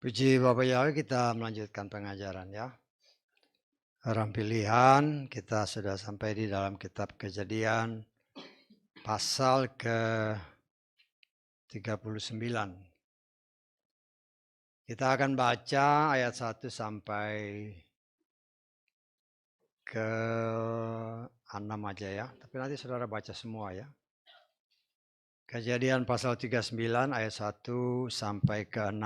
Puji Bapak Yahweh, kita melanjutkan pengajaran ya. Orang pilihan, kita sudah sampai di dalam kitab Kejadian pasal ke-39. Kita akan baca ayat 1 sampai ke-6 aja ya. Tapi nanti saudara baca semua ya. Kejadian pasal 39 ayat 1 sampai ke-6.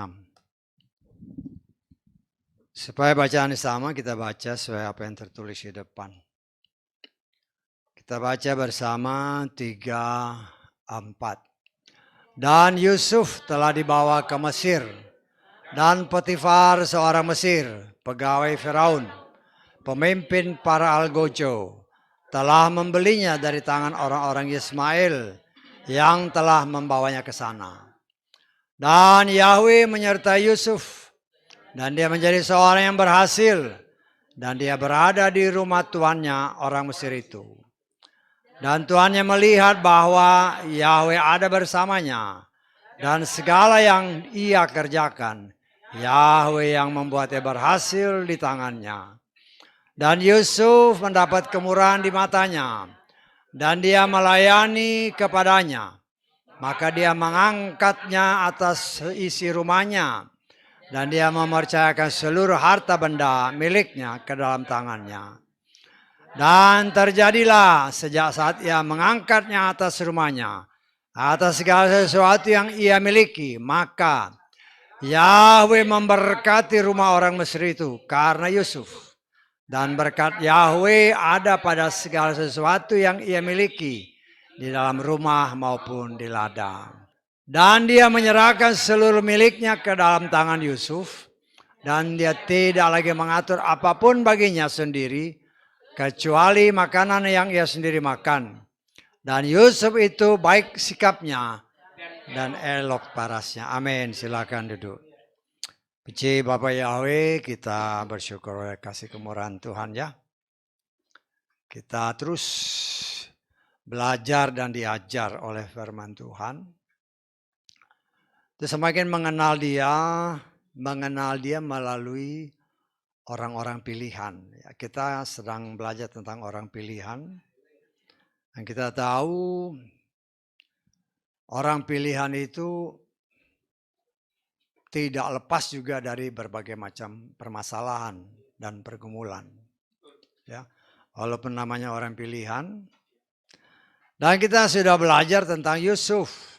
Supaya bacaan sama, kita baca sesuai apa yang tertulis di depan. Kita baca bersama 3, 4. Dan Yusuf telah dibawa ke Mesir, dan Potifar seorang Mesir, pegawai Firaun, pemimpin para algojo, telah membelinya dari tangan orang-orang Ismail yang telah membawanya ke sana. Dan Yahweh menyertai Yusuf, dan dia menjadi seorang yang berhasil, dan dia berada di rumah tuannya orang Mesir itu. Dan tuannya melihat bahwa Yahweh ada bersamanya, dan segala yang ia kerjakan, Yahweh yang membuatnya berhasil di tangannya. Dan Yusuf mendapat kemurahan di matanya, dan dia melayani kepadanya. Maka dia mengangkatnya atas isi rumahnya, dan dia mempercayakan seluruh harta benda miliknya ke dalam tangannya. Dan terjadilah sejak saat ia mengangkatnya atas rumahnya, atas segala sesuatu yang ia miliki, maka Yahweh memberkati rumah orang Mesir itu karena Yusuf. Dan berkat Yahweh ada pada segala sesuatu yang ia miliki, di dalam rumah maupun di ladang. Dan dia menyerahkan seluruh miliknya ke dalam tangan Yusuf, dan dia tidak lagi mengatur apapun baginya sendiri, kecuali makanan yang ia sendiri makan. Dan Yusuf itu baik sikapnya dan elok parasnya. Amin. Silakan duduk. Puji Bapak Yahweh, kita bersyukur oleh kasih kemurahan Tuhan ya. Kita terus belajar dan diajar oleh firman Tuhan. Terus semakin mengenal dia melalui orang-orang pilihan. Kita sedang belajar tentang orang pilihan. Dan kita tahu orang pilihan itu tidak lepas juga dari berbagai macam permasalahan dan pergumulan. Ya, walaupun namanya orang pilihan. Dan kita sudah belajar tentang Yusuf.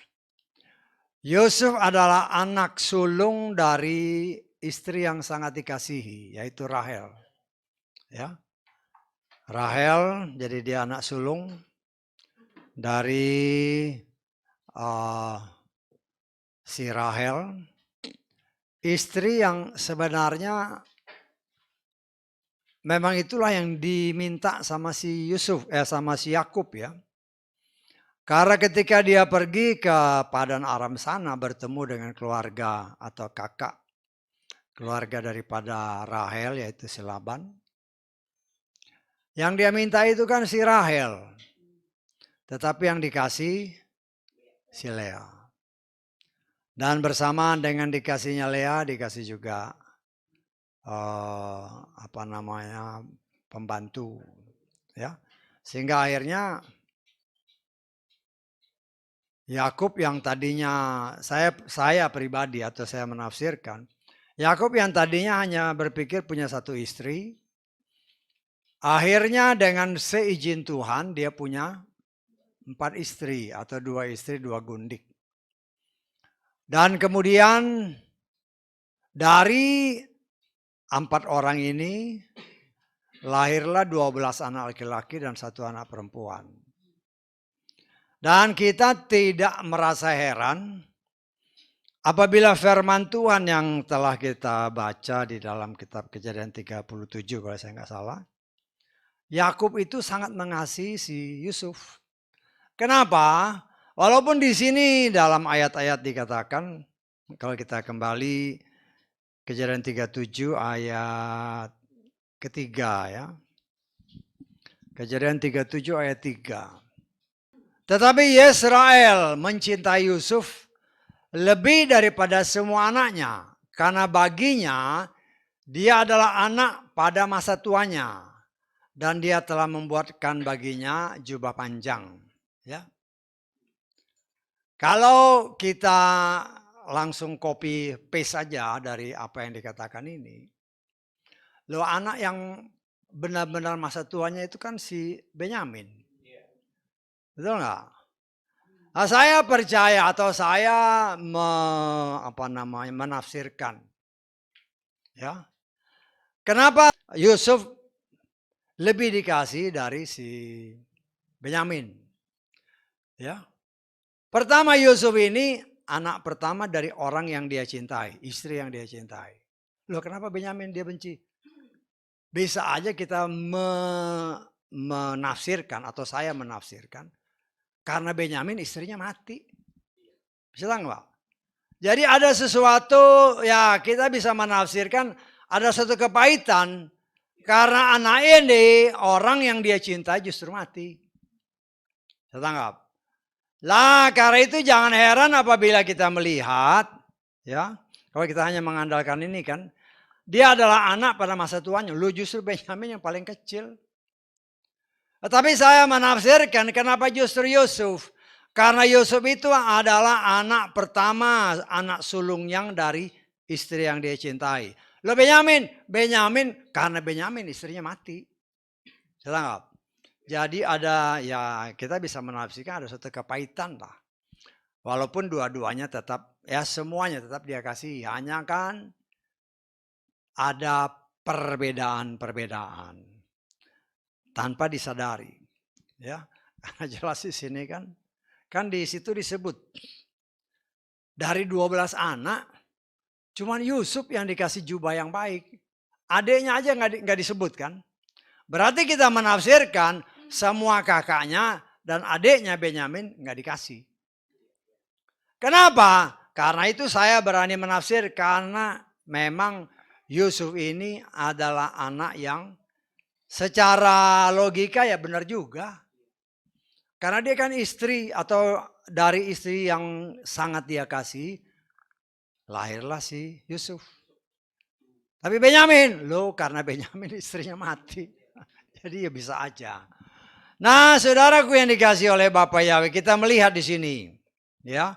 Yusuf adalah anak sulung dari istri yang sangat dikasihi, yaitu Rahel. Ya, Rahel, jadi dia anak sulung dari si Rahel, istri yang sebenarnya memang itulah yang diminta sama si Yusuf, sama si Yakub ya. Karena ketika dia pergi ke Padan Aram sana bertemu dengan keluarga atau kakak keluarga daripada Rahel, yaitu si Laban. Yang dia minta itu kan si Rahel, tetapi yang dikasih si Lea. Dan bersamaan dengan dikasihnya Lea, dikasih juga pembantu, ya. Sehingga akhirnya Yakub yang tadinya saya pribadi atau saya menafsirkan, Yakub yang tadinya hanya berpikir punya satu istri, akhirnya dengan seizin Tuhan dia punya 4 istri atau 2 istri 2 gundik. Dan kemudian dari 4 orang ini lahirlah 12 anak laki-laki dan 1 anak perempuan. Dan kita tidak merasa heran apabila firman Tuhan yang telah kita baca di dalam kitab Kejadian 37 kalau saya nggak salah. Yakub itu sangat mengasihi si Yusuf. Kenapa? Walaupun di sini dalam ayat-ayat dikatakan, kalau kita kembali Kejadian 37 ayat ketiga ya. Kejadian 37 ayat 3. Tetapi Yesrael mencintai Yusuf lebih daripada semua anaknya. Karena baginya dia adalah anak pada masa tuanya. Dan dia telah membuatkan baginya jubah panjang. Ya. Kalau kita langsung copy paste saja dari apa yang dikatakan ini. Loh, anak yang benar-benar masa tuanya itu kan si Benyamin. Betul nggak? Nah, saya percaya atau saya menafsirkan. Ya. Kenapa Yusuf lebih dikasih dari si Benyamin? Ya. Pertama, Yusuf ini anak pertama dari orang yang dia cintai, istri yang dia cintai. Loh, kenapa Benyamin dia benci? Bisa aja kita menafsirkan atau saya menafsirkan karena Benyamin istrinya mati. Bisa nggak? Jadi ada sesuatu, ya kita bisa menafsirkan ada satu kepahitan karena anak ini orang yang dia cintai justru mati. Saya tanggap. Lah, karena itu jangan heran apabila kita melihat, ya, kalau kita hanya mengandalkan ini kan, dia adalah anak pada masa tuanya. Lu justru Benyamin yang paling kecil. Tetapi saya menafsirkan kenapa justru Yusuf. Karena Yusuf itu adalah anak pertama, anak sulung yang dari istri yang dia cintai. Lo Benyamin karena Benyamin istrinya mati. Saya tanggap. Jadi ada, ya kita bisa menafsirkan ada satu kepahitan lah. Walaupun dua-duanya tetap, ya semuanya tetap dia kasih. Hanya kan ada perbedaan-perbedaan tanpa disadari. Ya, karena jelas di sini kan di situ disebut dari 12 anak, cuman Yusuf yang dikasih jubah yang baik. Adiknya aja nggak disebut kan. Berarti kita menafsirkan semua kakaknya dan adiknya Benyamin nggak dikasih. Kenapa? Karena itu saya berani menafsir karena memang Yusuf ini adalah anak yang secara logika ya benar juga. Karena dia kan istri atau dari istri yang sangat dia kasih, lahirlah si Yusuf. Tapi Benyamin, loh karena Benyamin istrinya mati. Jadi ya bisa aja. Nah, saudaraku yang dikasih oleh Bapak Yahweh, kita melihat di sini. Ya,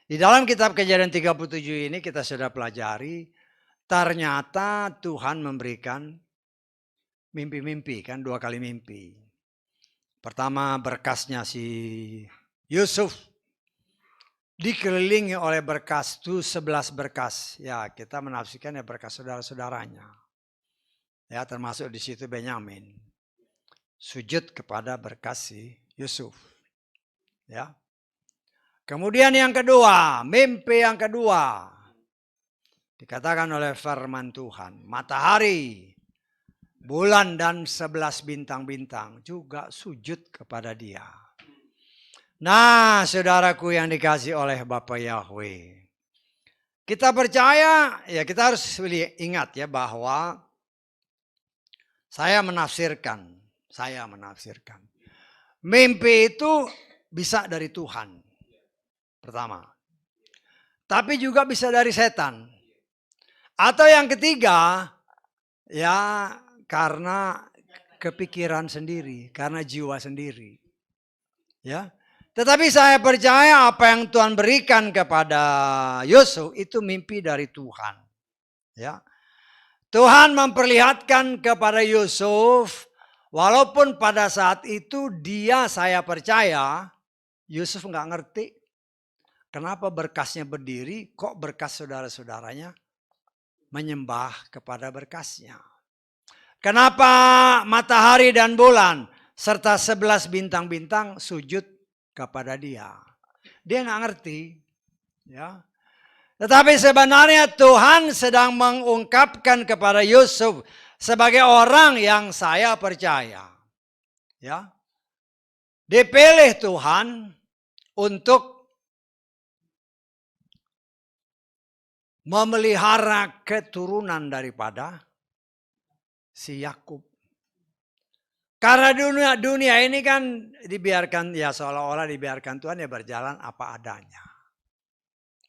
di dalam kitab Kejadian 37 ini kita sudah pelajari, ternyata Tuhan memberikan mimpi-mimpi, kan 2 kali mimpi. Pertama berkasnya si Yusuf dikelilingi oleh berkas itu 11 berkas. Ya, kita menafsirkan ya berkas saudara-saudaranya. Ya, termasuk di situ Benyamin. Sujud kepada berkas si Yusuf. Ya. Kemudian yang kedua, mimpi yang kedua. Dikatakan oleh firman Tuhan, matahari, bulan dan 11 bintang-bintang juga sujud kepada dia. Nah, saudaraku yang dikasih oleh Bapak Yahweh. Kita percaya, ya kita harus ingat ya bahwa saya menafsirkan. Mimpi itu bisa dari Tuhan. Pertama. Tapi juga bisa dari setan. Atau yang ketiga, ya karena kepikiran sendiri, karena jiwa sendiri. Ya. Tetapi saya percaya apa yang Tuhan berikan kepada Yusuf itu mimpi dari Tuhan. Ya. Tuhan memperlihatkan kepada Yusuf, walaupun pada saat itu dia saya percaya, Yusuf nggak ngerti kenapa berkasnya berdiri, kok berkas saudara-saudaranya menyembah kepada berkasnya. Kenapa matahari dan bulan serta 11 bintang-bintang sujud kepada dia. Dia nggak ngerti. Ya. Tetapi sebenarnya Tuhan sedang mengungkapkan kepada Yusuf sebagai orang yang saya percaya. Ya. Dipilih Tuhan untuk memelihara keturunan daripada si Yakub. Karena dunia ini kan dibiarkan ya seolah-olah dibiarkan Tuhan ya berjalan apa adanya.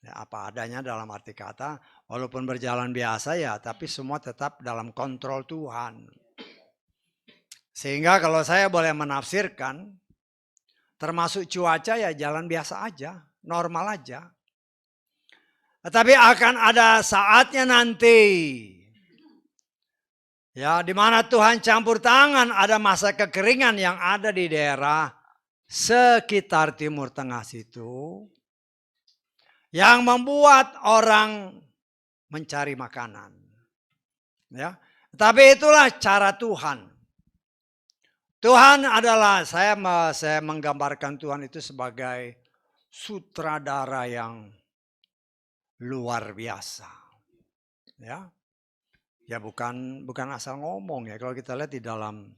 Ya, apa adanya dalam arti kata walaupun berjalan biasa ya tapi semua tetap dalam kontrol Tuhan. Sehingga kalau saya boleh menafsirkan termasuk cuaca ya jalan biasa aja, normal aja. Tetapi akan ada saatnya nanti ya, di mana Tuhan campur tangan, ada masa kekeringan yang ada di daerah sekitar Timur Tengah situ, yang membuat orang mencari makanan. Ya, tapi itulah cara Tuhan. Tuhan adalah saya menggambarkan Tuhan itu sebagai sutradara yang luar biasa. Ya. Ya bukan asal ngomong ya, kalau kita lihat di dalam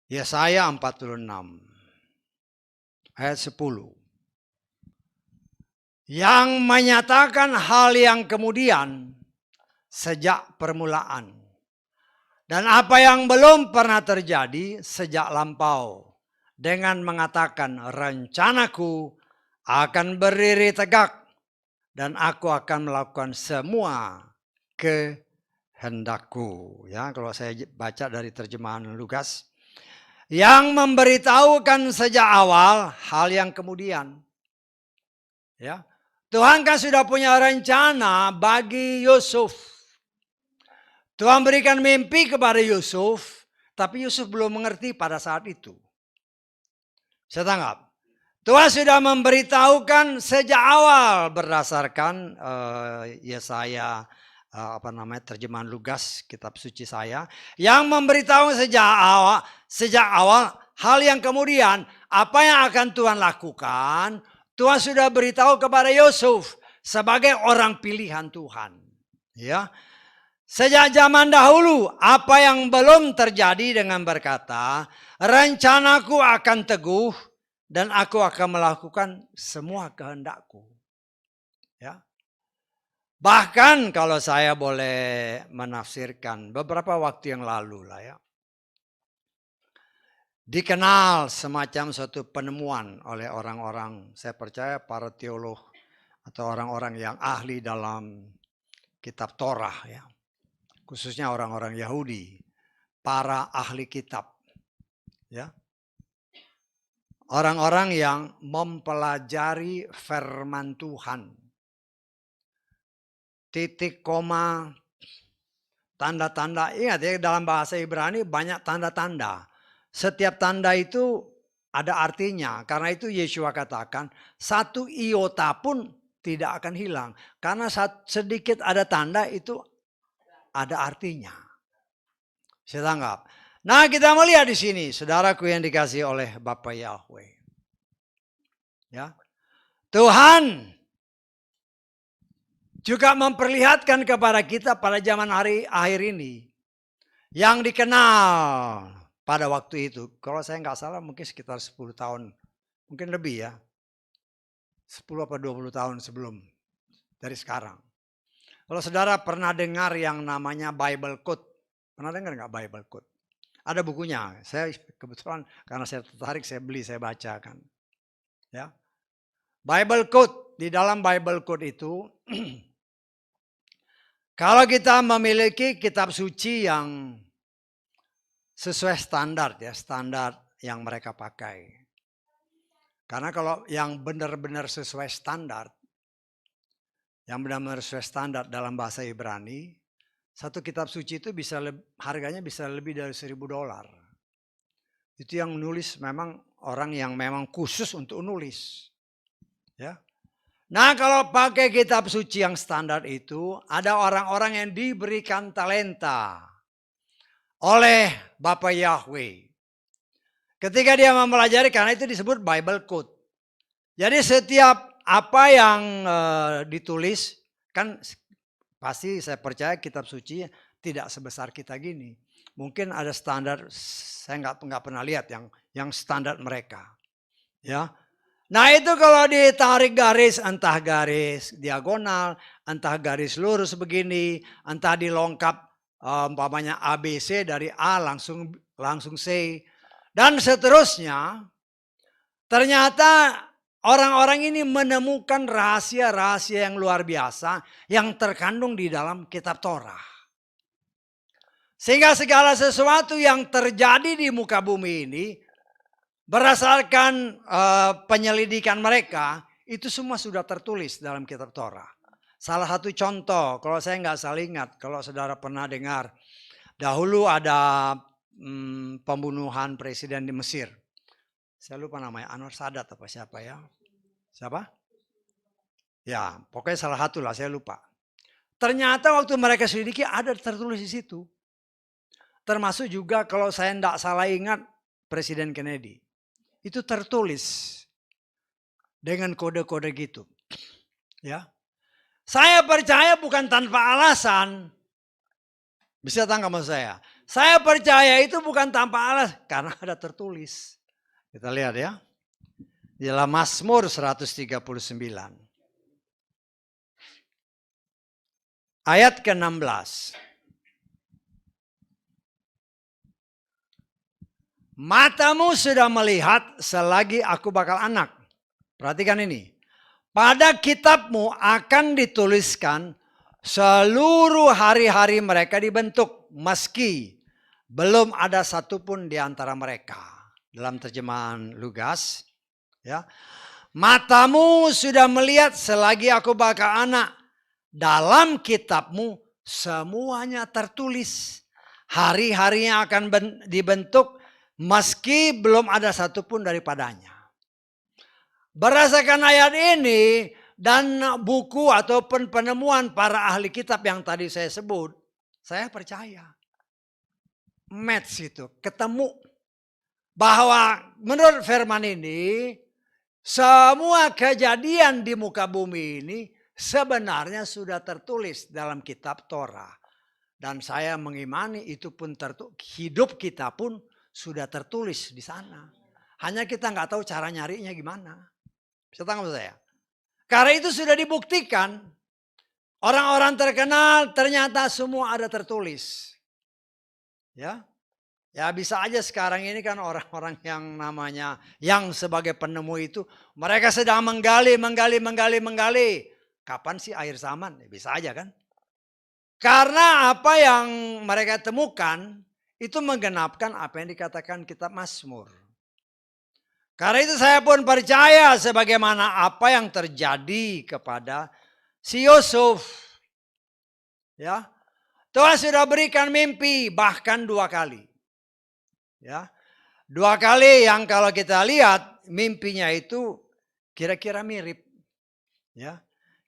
Yesaya 46 ayat 10 yang menyatakan hal yang kemudian sejak permulaan dan apa yang belum pernah terjadi sejak lampau. Dengan mengatakan rencanaku akan berdiri tegak dan aku akan melakukan semua kehendakku. Ya, kalau saya baca dari terjemahan Lukas, yang memberitahukan sejak awal hal yang kemudian. Ya, Tuhan kan sudah punya rencana bagi Yusuf. Tuhan berikan mimpi kepada Yusuf, tapi Yusuf belum mengerti pada saat itu. Saya tanggap. Tuhan sudah memberitahukan sejak awal berdasarkan Yesaya terjemahan Lukas, kitab suci saya, yang memberitahu sejak awal hal yang kemudian apa yang akan Tuhan lakukan. Tuhan sudah beritahu kepada Yusuf sebagai orang pilihan Tuhan. Ya. Sejak zaman dahulu, apa yang belum terjadi dengan berkata, rencanaku akan teguh dan aku akan melakukan semua kehendakku. Ya. Bahkan kalau saya boleh menafsirkan beberapa waktu yang lalu lah ya. Dikenal semacam suatu penemuan oleh orang-orang, saya percaya para teolog atau orang-orang yang ahli dalam kitab Torah ya. Khususnya orang-orang Yahudi, para ahli kitab. Ya. Orang-orang yang mempelajari firman Tuhan. Titik, koma, tanda-tanda. Ingat ya, dalam bahasa Ibrani banyak tanda-tanda. Setiap tanda itu ada artinya. Karena itu Yeshua katakan, satu iota pun tidak akan hilang. Karena sedikit ada tanda itu ada artinya. Saya tanggap. Nah, kita melihat di sini, saudaraku yang dikasihi oleh Bapa Yahweh. Ya. Tuhan juga memperlihatkan kepada kita pada zaman hari akhir ini yang dikenal pada waktu itu. Kalau saya nggak salah mungkin sekitar 10 tahun, mungkin lebih ya. 10 atau 20 tahun sebelum dari sekarang. Kalau saudara pernah dengar yang namanya Bible Code, pernah dengar nggak Bible Code? Ada bukunya. Saya kebetulan karena saya tertarik, saya beli, saya baca kan. Ya, Bible Code, di dalam Bible Code itu, kalau kita memiliki kitab suci yang sesuai standar ya, standar yang mereka pakai. Karena kalau yang benar-benar sesuai standar, yang benar-benar sesuai standar dalam bahasa Ibrani, satu kitab suci itu harganya bisa lebih dari $1.000. Itu yang nulis memang orang yang memang khusus untuk nulis. Ya. Nah, kalau pakai kitab suci yang standar itu, ada orang-orang yang diberikan talenta oleh Bapa Yahweh. Ketika dia mempelajari, karena itu disebut Bible Code. Jadi setiap apa yang ditulis, kan pasti saya percaya kitab suci tidak sebesar kita gini. Mungkin ada standar, saya nggak pernah lihat yang standar mereka. Ya. Nah itu kalau ditarik garis, entah garis diagonal entah garis lurus begini, entah dilengkap umpamanya ABC dari A langsung C dan seterusnya. Ternyata orang-orang ini menemukan rahasia-rahasia yang luar biasa yang terkandung di dalam kitab Torah. Sehingga segala sesuatu yang terjadi di muka bumi ini berdasarkan penyelidikan mereka itu semua sudah tertulis dalam kitab Torah. Salah satu contoh, kalau saya nggak salah ingat, kalau saudara pernah dengar, dahulu ada pembunuhan presiden di Mesir. Saya lupa namanya, Anwar Sadat apa siapa ya? Siapa? Ya, pokoknya salah satu lah, saya lupa. Ternyata waktu mereka selidiki ada tertulis di situ. Termasuk juga kalau saya tidak salah ingat Presiden Kennedy. Itu tertulis dengan kode-kode gitu. Ya. Saya percaya bukan tanpa alasan. Bisa tangkap maksud saya. Saya percaya itu bukan tanpa alasan karena ada tertulis. Kita lihat ya. Di dalam Mazmur 139. Ayat ke-16. Matamu sudah melihat selagi aku bakal anak. Perhatikan ini. Pada kitabmu akan dituliskan seluruh hari-hari mereka dibentuk. Meski belum ada satupun di antara mereka. Dalam terjemahan Lugas. Ya. Matamu sudah melihat selagi aku bakal anak. Dalam kitabmu semuanya tertulis. Hari-harinya akan dibentuk. Meski belum ada satupun daripadanya. Berdasarkan ayat ini dan buku ataupun penemuan para ahli kitab yang tadi saya sebut, saya percaya. Match itu, ketemu. Bahwa menurut firman ini, semua kejadian di muka bumi ini sebenarnya sudah tertulis dalam kitab Torah. Dan saya mengimani itu pun hidup kita pun sudah tertulis di sana. Hanya kita nggak tahu cara nyarinya gimana. Bisa tangkap saya? Karena itu sudah dibuktikan. Orang-orang terkenal ternyata semua ada tertulis. Ya, ya bisa aja sekarang ini kan orang-orang yang namanya yang sebagai penemu itu mereka sedang menggali. Kapan sih akhir zaman? Bisa aja kan? Karena apa yang mereka temukan itu menggenapkan apa yang dikatakan kitab Mazmur. Karena itu saya pun percaya sebagaimana apa yang terjadi kepada si Yusuf. Ya. Tuhan sudah berikan mimpi bahkan 2 kali. Ya. 2 kali yang kalau kita lihat mimpinya itu kira-kira mirip. Ya.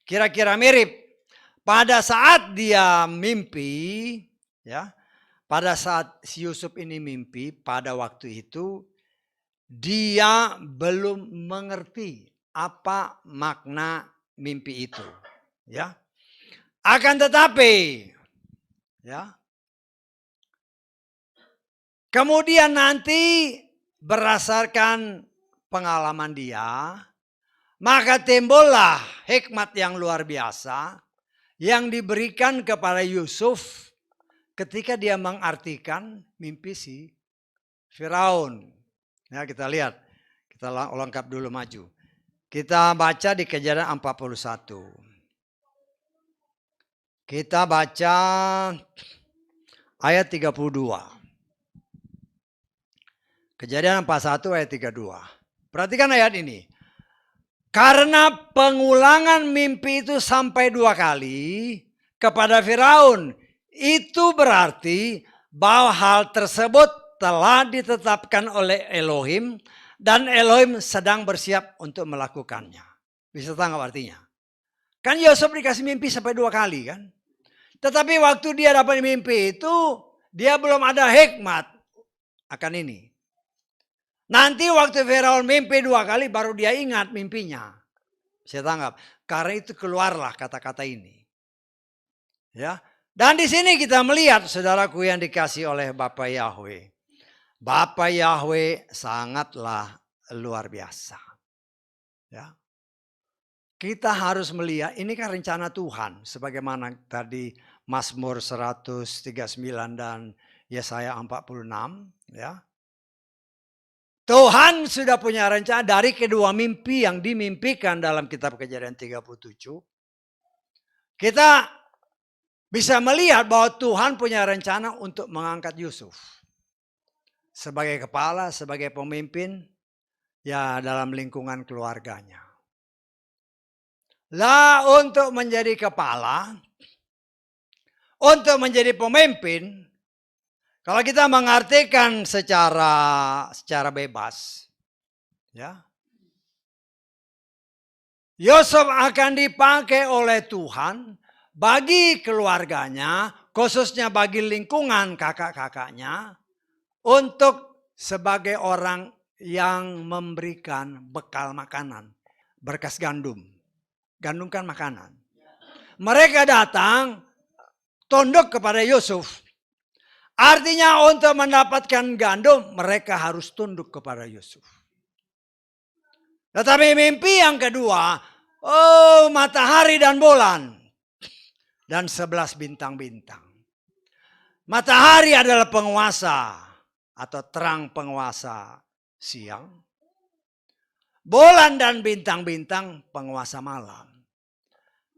Kira-kira mirip. Pada saat dia mimpi, ya. Pada saat si Yusuf ini mimpi, pada waktu itu dia belum mengerti apa makna mimpi itu, ya. Akan tetapi, ya. Kemudian nanti berdasarkan pengalaman dia, maka timbullah hikmat yang luar biasa yang diberikan kepada Yusuf ketika dia mengartikan mimpi si Firaun. Ya, kita lihat. Kita lengkap dulu maju. Kita baca di Kejadian 41. Kita baca ayat 32. Kejadian 41 ayat 32. Perhatikan ayat ini. Karena pengulangan mimpi itu sampai 2 kali kepada Firaun. Itu berarti bahwa hal tersebut telah ditetapkan oleh Elohim dan Elohim sedang bersiap untuk melakukannya. Bisa tangkap artinya? Kan Yusuf dikasih mimpi sampai 2 kali kan? Tetapi waktu dia dapat mimpi itu dia belum ada hikmat akan ini. Nanti waktu Firaun mimpi 2 kali baru dia ingat mimpinya. Bisa tangkap? Karena itu keluarlah kata-kata ini. Ya. Dan di sini kita melihat saudaraku yang dikasih oleh Bapa Yahweh. Bapa Yahweh sangatlah luar biasa. Ya. kita harus melihat ini kan rencana Tuhan. Sebagaimana tadi Mazmur 139 dan Yesaya 46. Ya. Tuhan sudah punya rencana dari kedua mimpi yang dimimpikan dalam kitab Kejadian 37. Kita bisa melihat bahwa Tuhan punya rencana untuk mengangkat Yusuf. Sebagai kepala, sebagai pemimpin, ya dalam lingkungan keluarganya. Lah untuk menjadi kepala, untuk menjadi pemimpin, kalau kita mengartikan secara bebas, ya, Yusuf akan dipakai oleh Tuhan bagi keluarganya, khususnya bagi lingkungan kakak-kakaknya, untuk sebagai orang yang memberikan bekal makanan, berkas gandum. Gandum kan makanan. Mereka datang tunduk kepada Yusuf. Artinya untuk mendapatkan gandum, mereka harus tunduk kepada Yusuf. Tetapi mimpi yang kedua, matahari dan bulan. Dan 11 bintang-bintang. Matahari adalah penguasa atau terang penguasa siang. Bulan dan bintang-bintang penguasa malam.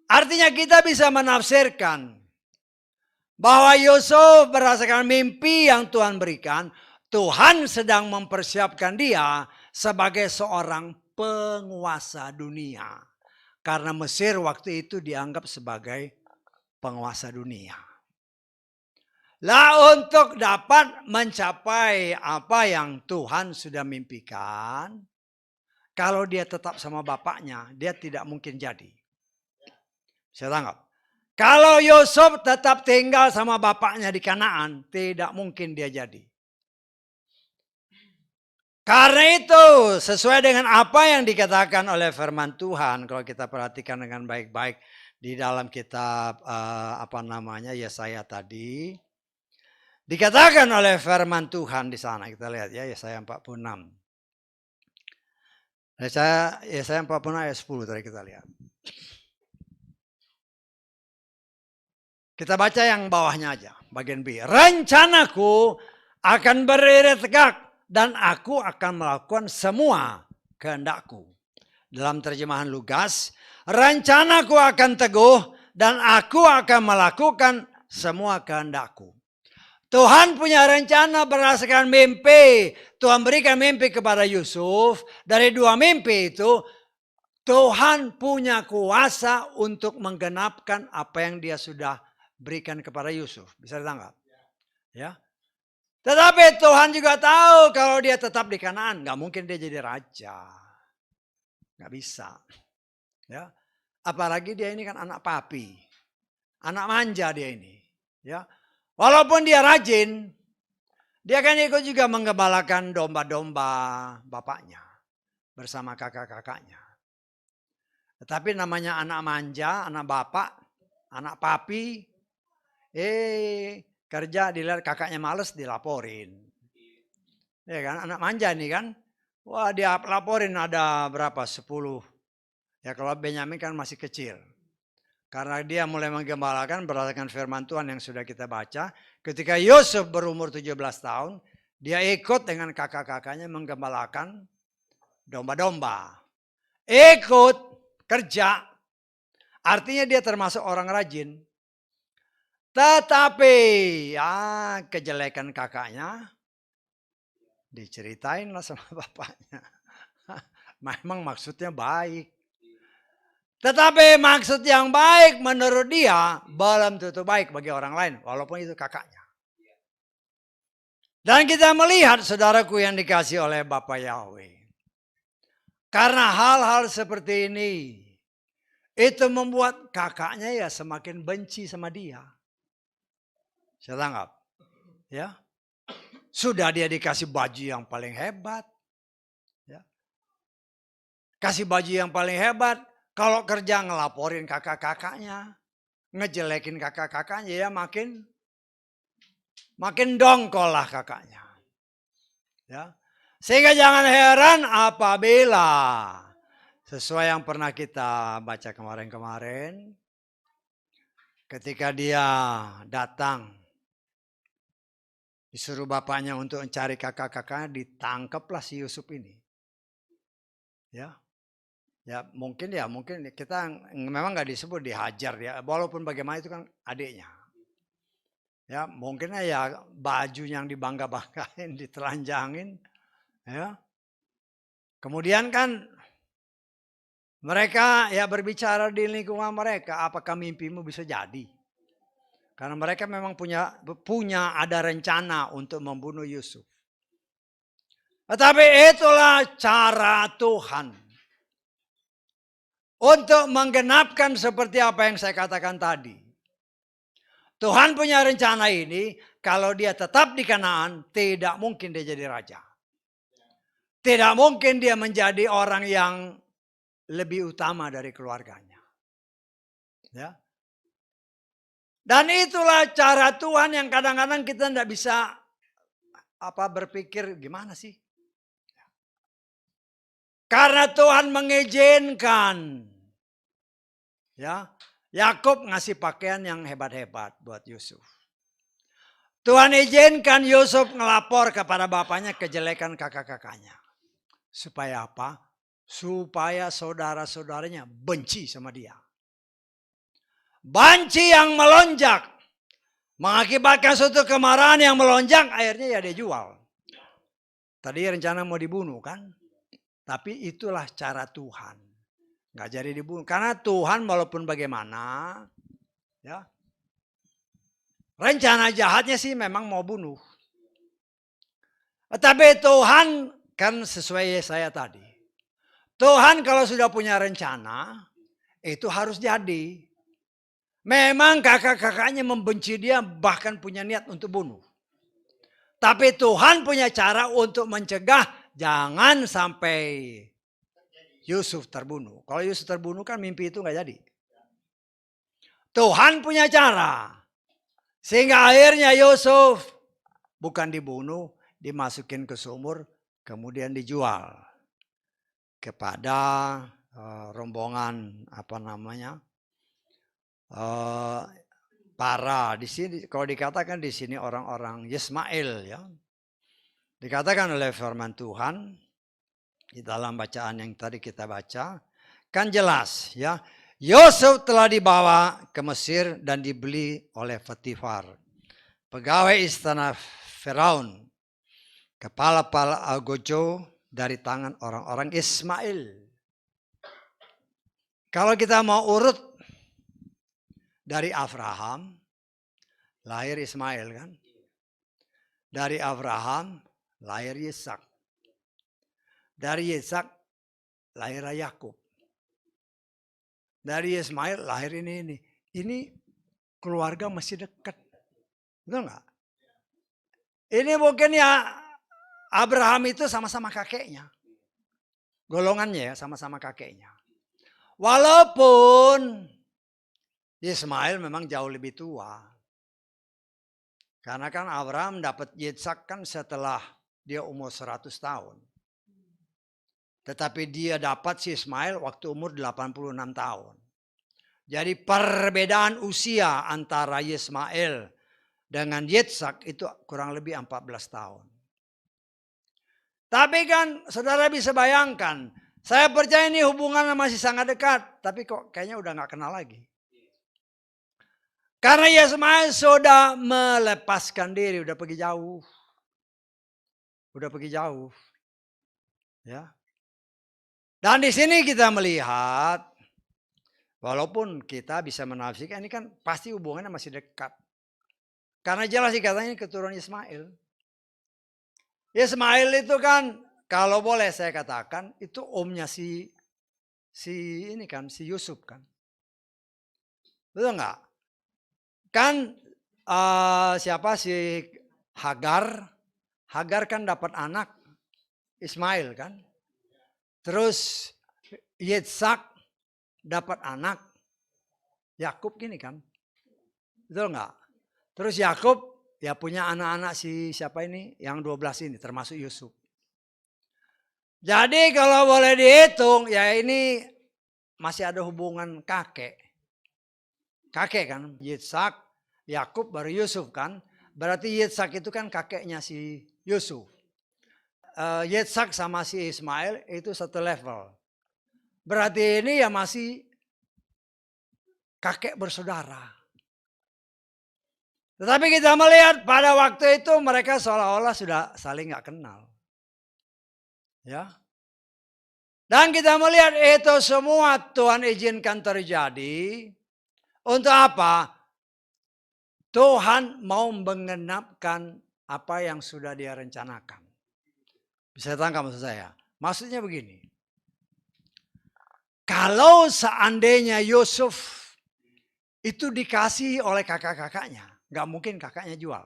Artinya kita bisa menafsirkan bahwa Yusuf berdasarkan mimpi yang Tuhan berikan, Tuhan sedang mempersiapkan dia sebagai seorang penguasa dunia. Karena Mesir waktu itu dianggap sebagai penguasa dunia. Lah untuk dapat mencapai apa yang Tuhan sudah mimpikan, kalau dia tetap sama bapaknya, dia tidak mungkin jadi. Saya tangkap. Kalau Yusuf tetap tinggal sama bapaknya di Kanaan, tidak mungkin dia jadi. Karena itu sesuai dengan apa yang dikatakan oleh firman Tuhan, kalau kita perhatikan dengan baik-baik di dalam kitab Yesaya tadi, dikatakan oleh firman Tuhan di sana, kita lihat ya Yesaya 46. Yesaya 46 ayat 10 tadi kita lihat. Kita baca yang bawahnya aja, bagian B. Rencanaku akan berdiri tegak dan aku akan melakukan semua kehendakku. Dalam terjemahan Lukas, rencanaku akan teguh dan aku akan melakukan semua kehendakku. Tuhan punya rencana berdasarkan mimpi. Tuhan berikan mimpi kepada Yusuf. Dari dua mimpi itu, Tuhan punya kuasa untuk menggenapkan apa yang dia sudah berikan kepada Yusuf. Bisa ditangkap? Ya. Tetapi Tuhan juga tahu kalau dia tetap di Kanaan, nggak mungkin dia jadi raja. Nggak bisa. Ya. Apalagi dia ini kan anak papi. Anak manja dia ini. Ya. Walaupun dia rajin, dia kan ikut juga menggembalakan domba-domba bapaknya. Bersama kakak-kakaknya. Tetapi namanya anak manja, anak bapak, anak papi. Kerja dilihat kakaknya males dilaporin. Ya kan, anak manja nih kan. Wah dia laporin ada berapa? 10. Ya kalau Benyamin kan masih kecil. Karena dia mulai menggembalakan berdasarkan firman Tuhan yang sudah kita baca. Ketika Yusuf berumur 17 tahun, dia ikut dengan kakak-kakaknya menggembalakan domba-domba. Ikut kerja. Artinya dia termasuk orang rajin. Tetapi kejelekan kakaknya diceritain lah sama bapaknya. Memang maksudnya baik. Tetapi maksud yang baik menurut dia belum tentu baik bagi orang lain. Walaupun itu kakaknya. Dan kita melihat saudaraku yang dikasih oleh Bapak Yahweh. Karena hal-hal seperti ini. Itu membuat kakaknya ya semakin benci sama dia. Saya tangkap. Ya. Sudah dia dikasih baju yang paling hebat. Ya. Kasih baju yang paling hebat. Kalau kerja ngelaporin kakak-kakaknya. Ngejelekin kakak-kakaknya ya makin dongkol lah kakaknya. Ya. Sehingga jangan heran apabila Sesuai yang pernah kita baca kemarin-kemarin, ketika dia datang, disuruh bapaknya untuk mencari kakak-kakaknya, ditangkaplah si Yusuf ini. Ya, mungkin kita memang nggak disebut dihajar ya, walaupun bagaimana itu kan adiknya. Ya, mungkin ya baju yang dibangga-banggain, ditelanjangin, ya. Kemudian kan mereka ya berbicara di lingkungan mereka, apakah mimpimu bisa jadi? Karena mereka memang punya ada rencana untuk membunuh Yusuf. Tetapi itulah cara Tuhan untuk menggenapkan seperti apa yang saya katakan tadi. Tuhan punya rencana ini, kalau dia tetap di Kanaan, tidak mungkin dia jadi raja. Tidak mungkin dia menjadi orang yang lebih utama dari keluarganya. Ya. Dan itulah cara Tuhan yang kadang-kadang kita tidak bisa berpikir gimana sih. Karena Tuhan mengizinkan. Ya, Yakub ngasih pakaian yang hebat-hebat buat Yusuf. Tuhan izinkan Yusuf ngelapor kepada bapaknya kejelekan kakak-kakaknya. Supaya apa? Supaya saudara-saudaranya benci sama dia. Banci yang melonjak. Mengakibatkan suatu kemarahan yang melonjak, akhirnya ya dia jual. Tadi rencana mau dibunuh kan? Tapi itulah cara Tuhan. Nggak jadi dibunuh. Karena Tuhan walaupun bagaimana, ya, rencana jahatnya sih memang mau bunuh. Tapi Tuhan kan sesuai saya tadi. Tuhan kalau sudah punya rencana, itu harus jadi. Memang kakak-kakaknya membenci dia, bahkan punya niat untuk bunuh. Tapi Tuhan punya cara untuk mencegah jangan sampai Yusuf terbunuh. Kalau Yusuf terbunuh kan mimpi itu nggak jadi. Tuhan punya cara. Sehingga akhirnya Yusuf bukan dibunuh, dimasukin ke sumur, kemudian dijual kepada rombongan para di sini. Kalau dikatakan di sini orang-orang Yismail ya, dikatakan oleh firman Tuhan di dalam bacaan yang tadi kita baca, kan jelas ya. Yusuf telah dibawa ke Mesir dan dibeli oleh Potifar, pegawai istana Firaun, kepala Algojo dari tangan orang-orang Ismail. Kalau kita mau urut dari Abraham, lahir Ismail kan. Dari Abraham, lahir Ishak. Dari Ishak, lahir Yakub. Dari Ismail, lahir ini. Ini keluarga masih dekat. Betul nggak? Ini mungkin ya Abraham itu sama-sama kakeknya. Golongannya ya sama-sama kakeknya. Walaupun Ismail memang jauh lebih tua. Karena kan Abraham dapat Yitzhak kan setelah dia umur 100 tahun. Tetapi dia dapat si Ismail waktu umur 86 tahun. Jadi perbedaan usia antara Ismail dengan Yitzhak itu kurang lebih 14 tahun. Tapi kan saudara bisa bayangkan, saya percaya ini hubungannya masih sangat dekat, tapi kok kayaknya udah gak kenal lagi. Karena Ismail sudah melepaskan diri, udah pergi jauh. Udah pergi jauh. Ya. Dan di sini kita melihat, walaupun kita bisa menafsirkan, ini kan pasti hubungannya masih dekat. Karena jelas dikatakan ini keturunan Ismail. Ismail itu kan, kalau boleh saya katakan, itu omnya si Yusuf kan. Betul nggak? Kan siapa si Hagar kan dapat anak Ismail kan. Terus Yitzhak dapat anak Yakub gini kan. Betul nggak? Terus Yakub ya punya anak-anak si siapa ini yang 12 ini termasuk Yusuf. Jadi kalau boleh dihitung, ya ini masih ada hubungan kakek. Kakek kan, Yitzhak, Yakub baru Yusuf kan. Berarti Yitzhak itu kan kakeknya si Yusuf. Yitzhak sama si Ismail itu satu level. Berarti ini ya masih kakek bersaudara. Tetapi kita melihat pada waktu itu mereka seolah-olah sudah saling nggak kenal. Ya. Dan kita melihat itu semua Tuhan izinkan terjadi. Untuk apa? Tuhan mau menggenapkan apa yang sudah dia rencanakan. Bisa tangkap maksud saya? Maksudnya begini. Kalau seandainya Yusuf itu dikasih oleh kakak-kakaknya, nggak mungkin kakaknya jual.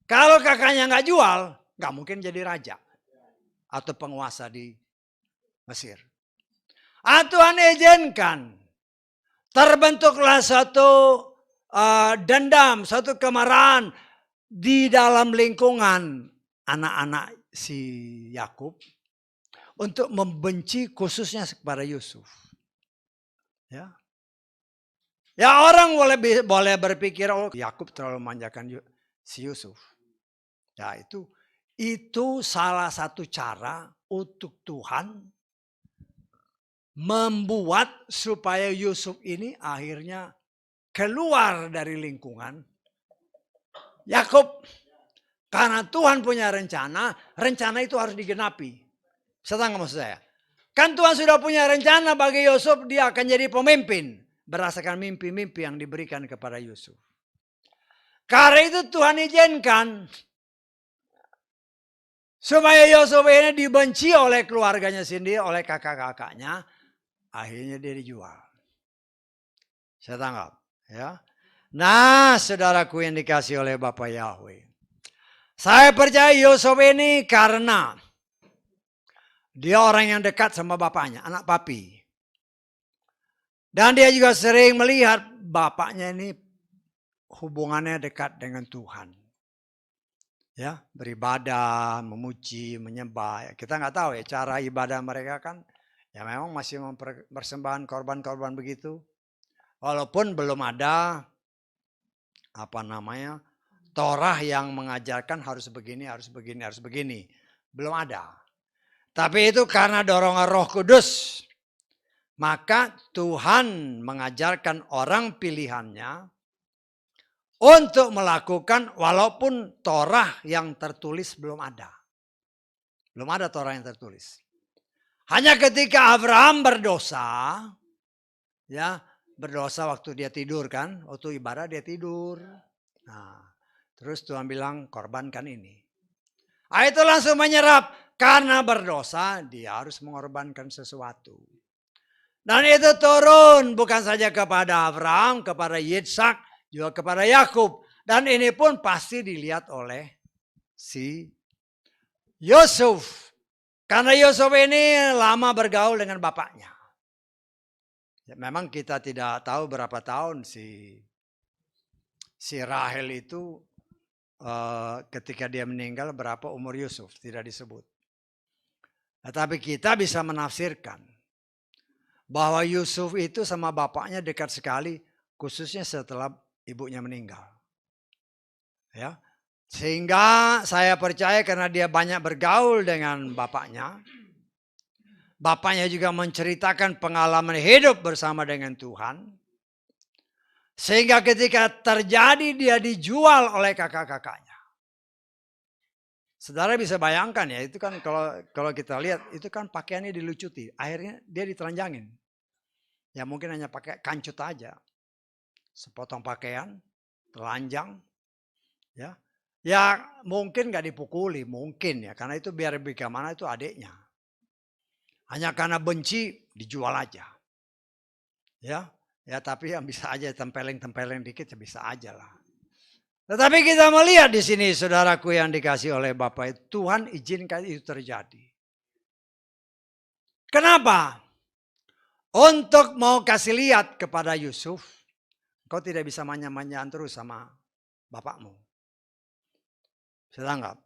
Kalau kakaknya nggak jual, nggak mungkin jadi raja atau penguasa di Mesir. Tuhan izinkan terbentuklah satu dendam, satu kemarahan di dalam lingkungan anak-anak si Yakub untuk membenci khususnya kepada Yusuf. Ya. Ya orang boleh berpikir oh Yakub terlalu memanjakan si Yusuf. Ya itu salah satu cara untuk Tuhan membuat supaya Yusuf ini akhirnya keluar dari lingkungan Yakub. Karena Tuhan punya rencana, rencana itu harus digenapi. Setengah maksud saya. Kan Tuhan sudah punya rencana bagi Yusuf, dia akan jadi pemimpin. Berdasarkan mimpi-mimpi yang diberikan kepada Yusuf. Karena itu Tuhan izinkan supaya Yusuf ini dibenci oleh keluarganya sendiri, oleh kakak-kakaknya. Akhirnya dia dijual. Saya tangkap. Ya. Nah saudaraku yang dikasih oleh Bapak Yahweh. Saya percaya Yusuf ini karena dia orang yang dekat sama bapaknya, anak papi. Dan dia juga sering melihat bapaknya ini hubungannya dekat dengan Tuhan. Ya, beribadah, memuji, menyembah. Kita nggak tahu ya cara ibadah mereka kan. Ya memang masih mempersembahkan korban-korban begitu. Walaupun belum ada Torah yang mengajarkan harus begini, harus begini, harus begini. Belum ada. Tapi itu karena dorongan Roh Kudus. Maka Tuhan mengajarkan orang pilihannya untuk melakukan walaupun Torah yang tertulis belum ada. Belum ada Torah yang tertulis. Hanya ketika Abraham berdosa, ya berdosa waktu dia tidur kan, waktu ibadah dia tidur. Nah, terus Tuhan bilang korbankan ini. Itu langsung menyerap karena berdosa dia harus mengorbankan sesuatu. Dan itu turun bukan saja kepada Abraham, kepada Yitzhak, juga kepada Yakub. Dan ini pun pasti dilihat oleh si Yusuf. Karena Yusuf ini lama bergaul dengan bapaknya. Ya, memang kita tidak tahu berapa tahun si Rahel itu ketika dia meninggal berapa umur Yusuf. Tidak disebut. Tetapi kita bisa menafsirkan bahwa Yusuf itu sama bapaknya dekat sekali, khususnya setelah ibunya meninggal. Ya, sehingga saya percaya karena dia banyak bergaul dengan bapaknya, bapaknya juga menceritakan pengalaman hidup bersama dengan Tuhan, sehingga ketika terjadi dia dijual oleh kakak-kakaknya. Saudara bisa bayangkan ya, itu kan kalau kita lihat itu kan pakaiannya dilucuti, akhirnya dia ditelanjangin. Ya mungkin hanya pakai kancut aja. Sepotong pakaian, telanjang. Ya. Ya mungkin gak dipukuli, mungkin ya. Karena itu biar bagaimana itu adiknya. Hanya karena benci dijual aja. Ya tapi yang bisa aja tempeleng dikit ya bisa aja lah. Tetapi kita melihat di sini saudaraku yang dikasih oleh Bapak, Tuhan izinkan itu terjadi. Kenapa? Untuk mau kasih lihat kepada Yusuf, kau tidak bisa manja-manjaan terus sama bapakmu. Saya anggap.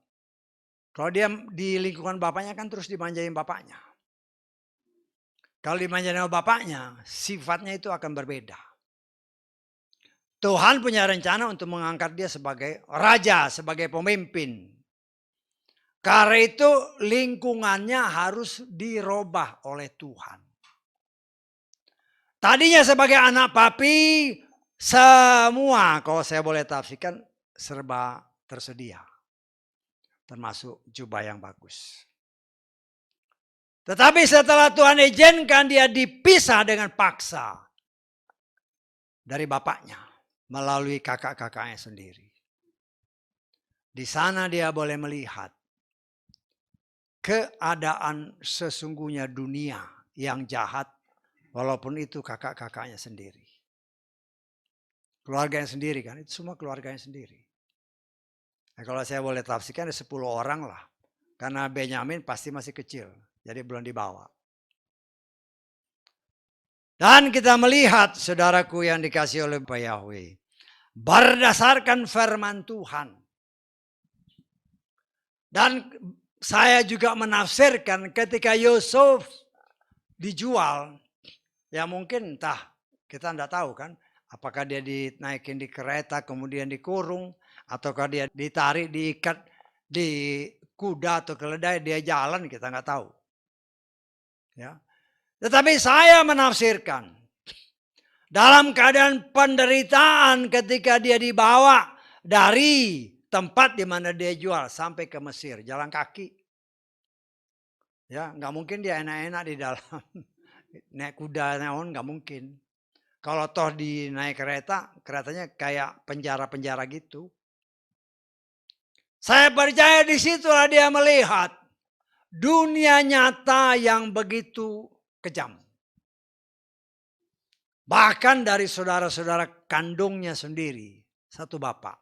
Kalau dia di lingkungan bapaknya kan terus dimanjain bapaknya. Kalau dimanjain sama bapaknya, sifatnya itu akan berbeda. Tuhan punya rencana untuk mengangkat dia sebagai raja, sebagai pemimpin. Karena itu lingkungannya harus dirubah oleh Tuhan. Tadinya sebagai anak papi, semua kalau saya boleh tafsirkan serba tersedia. Termasuk jubah yang bagus. Tetapi setelah Tuhan izinkan dia dipisah dengan paksa dari bapaknya melalui kakak-kakaknya sendiri. Di sana dia boleh melihat keadaan sesungguhnya dunia yang jahat walaupun itu kakak-kakaknya sendiri. Keluarganya sendiri kan, itu semua keluarganya sendiri. Nah, kalau saya boleh tafsirkan ada 10 orang lah. Karena Benyamin pasti masih kecil, jadi belum dibawa. Dan kita melihat saudaraku yang dikasih oleh Pak Yahweh. Berdasarkan firman Tuhan. Dan saya juga menafsirkan ketika Yusuf dijual. Ya mungkin entah, kita tidak tahu kan. Apakah dia dinaikin di kereta kemudian dikurung. Ataukah dia ditarik, diikat di kuda atau keledai dia jalan, kita nggak tahu. Ya. Tetapi saya menafsirkan dalam keadaan penderitaan ketika dia dibawa dari tempat di mana dia jual sampai ke Mesir, jalan kaki. Ya, nggak mungkin dia enak-enak di dalam naik kuda, naon nggak mungkin. Kalau toh naik kereta, keretanya kayak penjara-penjara gitu. Saya percaya di situlah dia melihat dunia nyata yang begitu kejam. Bahkan dari saudara-saudara kandungnya sendiri, satu bapak.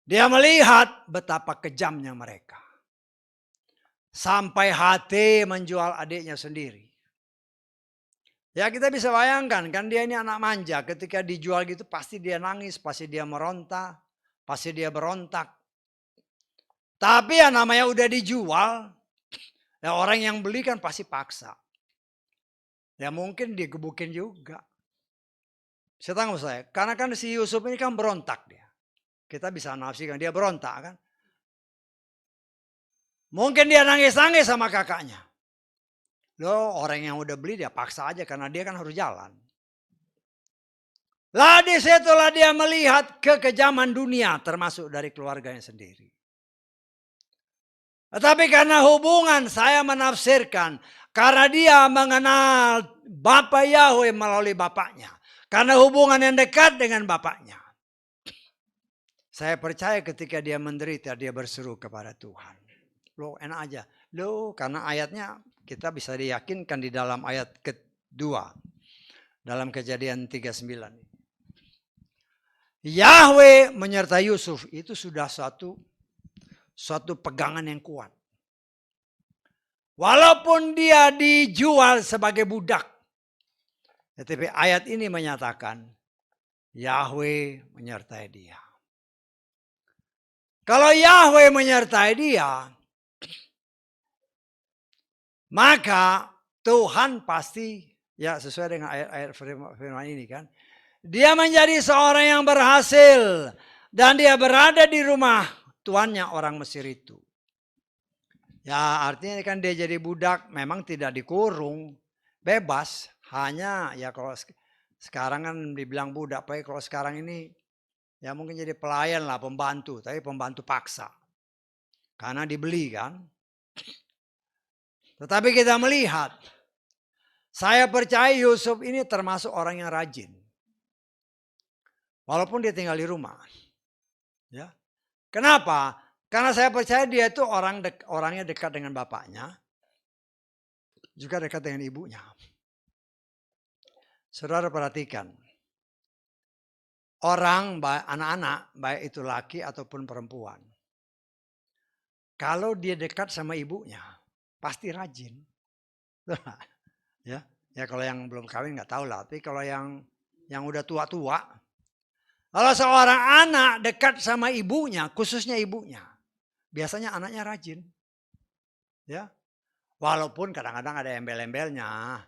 Dia melihat betapa kejamnya mereka. Sampai hati menjual adiknya sendiri. Ya kita bisa bayangkan kan dia ini anak manja. Ketika dijual gitu pasti dia nangis, pasti dia meronta, pasti dia berontak. Tapi ya namanya udah dijual, ya orang yang beli kan pasti paksa. Ya mungkin digebukin juga. Saya tahu saya, karena kan si Yusuf ini kan berontak dia. Kita bisa nafsikan dia berontak kan. Mungkin dia nangis-nangis sama kakaknya. Loh orang yang udah beli dia paksa aja karena dia kan harus jalan. Lah disitulah dia melihat kekejaman dunia termasuk dari keluarganya sendiri. Tetapi karena hubungan saya menafsirkan. Karena dia mengenal Bapa Yahweh melalui bapaknya. Karena hubungan yang dekat dengan bapaknya. Saya percaya ketika dia menderita dia berseru kepada Tuhan. Loh enak aja. Loh karena ayatnya kita bisa diyakinkan di dalam ayat kedua. Dalam Kejadian 39. Yahweh menyertai Yusuf itu sudah suatu pegangan yang kuat. Walaupun dia dijual sebagai budak. Tetapi ayat ini menyatakan Yahweh menyertai dia. Kalau Yahweh menyertai dia, maka Tuhan pasti, ya sesuai dengan ayat-ayat firman ini kan. Dia menjadi seorang yang berhasil. Dan dia berada di rumah tuannya orang Mesir itu. Ya artinya kan dia jadi budak memang tidak dikurung. Bebas. Hanya ya kalau sekarang kan dibilang budak. Tapi kalau sekarang ini ya mungkin jadi pelayan lah, pembantu. Tapi pembantu paksa. Karena dibeli kan. Tetapi kita melihat. Saya percaya Yusuf ini termasuk orang yang rajin. Walaupun dia tinggal di rumah. Ya. Kenapa? Karena saya percaya dia itu orangnya dekat dengan bapaknya. Juga dekat dengan ibunya. Saudara perhatikan. Orang, anak-anak, baik itu laki ataupun perempuan. Kalau dia dekat sama ibunya, pasti rajin. Ya kalau yang belum kawin nggak tahu lah. Tapi kalau yang udah tua-tua. Kalau seorang anak dekat sama ibunya, khususnya ibunya. biasanya anaknya rajin. Ya, walaupun kadang-kadang ada embel-embelnya.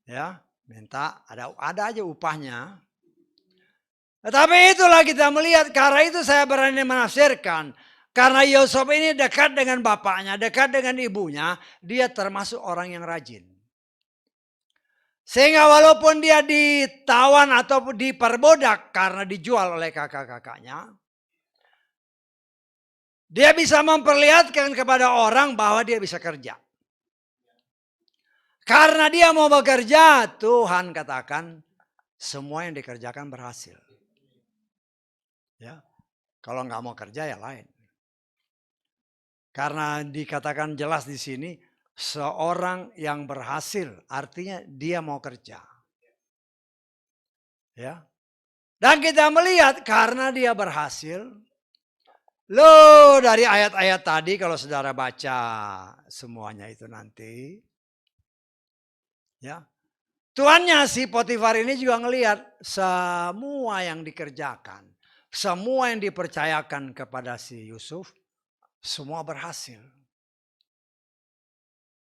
Ya, minta ada aja upahnya. Tetapi itulah kita melihat, karena itu saya berani menafsirkan. Karena Yusuf ini dekat dengan bapaknya, dekat dengan ibunya, dia termasuk orang yang rajin. Sehingga walaupun dia ditawan atau diperbudak karena dijual oleh kakak-kakaknya, dia bisa memperlihatkan kepada orang bahwa dia bisa kerja. Karena dia mau bekerja, Tuhan katakan semua yang dikerjakan berhasil. Ya, kalau nggak mau kerja ya lain. Karena dikatakan jelas di sini, seorang yang berhasil artinya dia mau kerja. Ya. Dan kita melihat karena dia berhasil, loh dari ayat-ayat tadi kalau saudara baca semuanya itu nanti, ya. Tuannya si Potifar ini juga ngelihat semua yang dikerjakan, semua yang dipercayakan kepada si Yusuf, semua berhasil.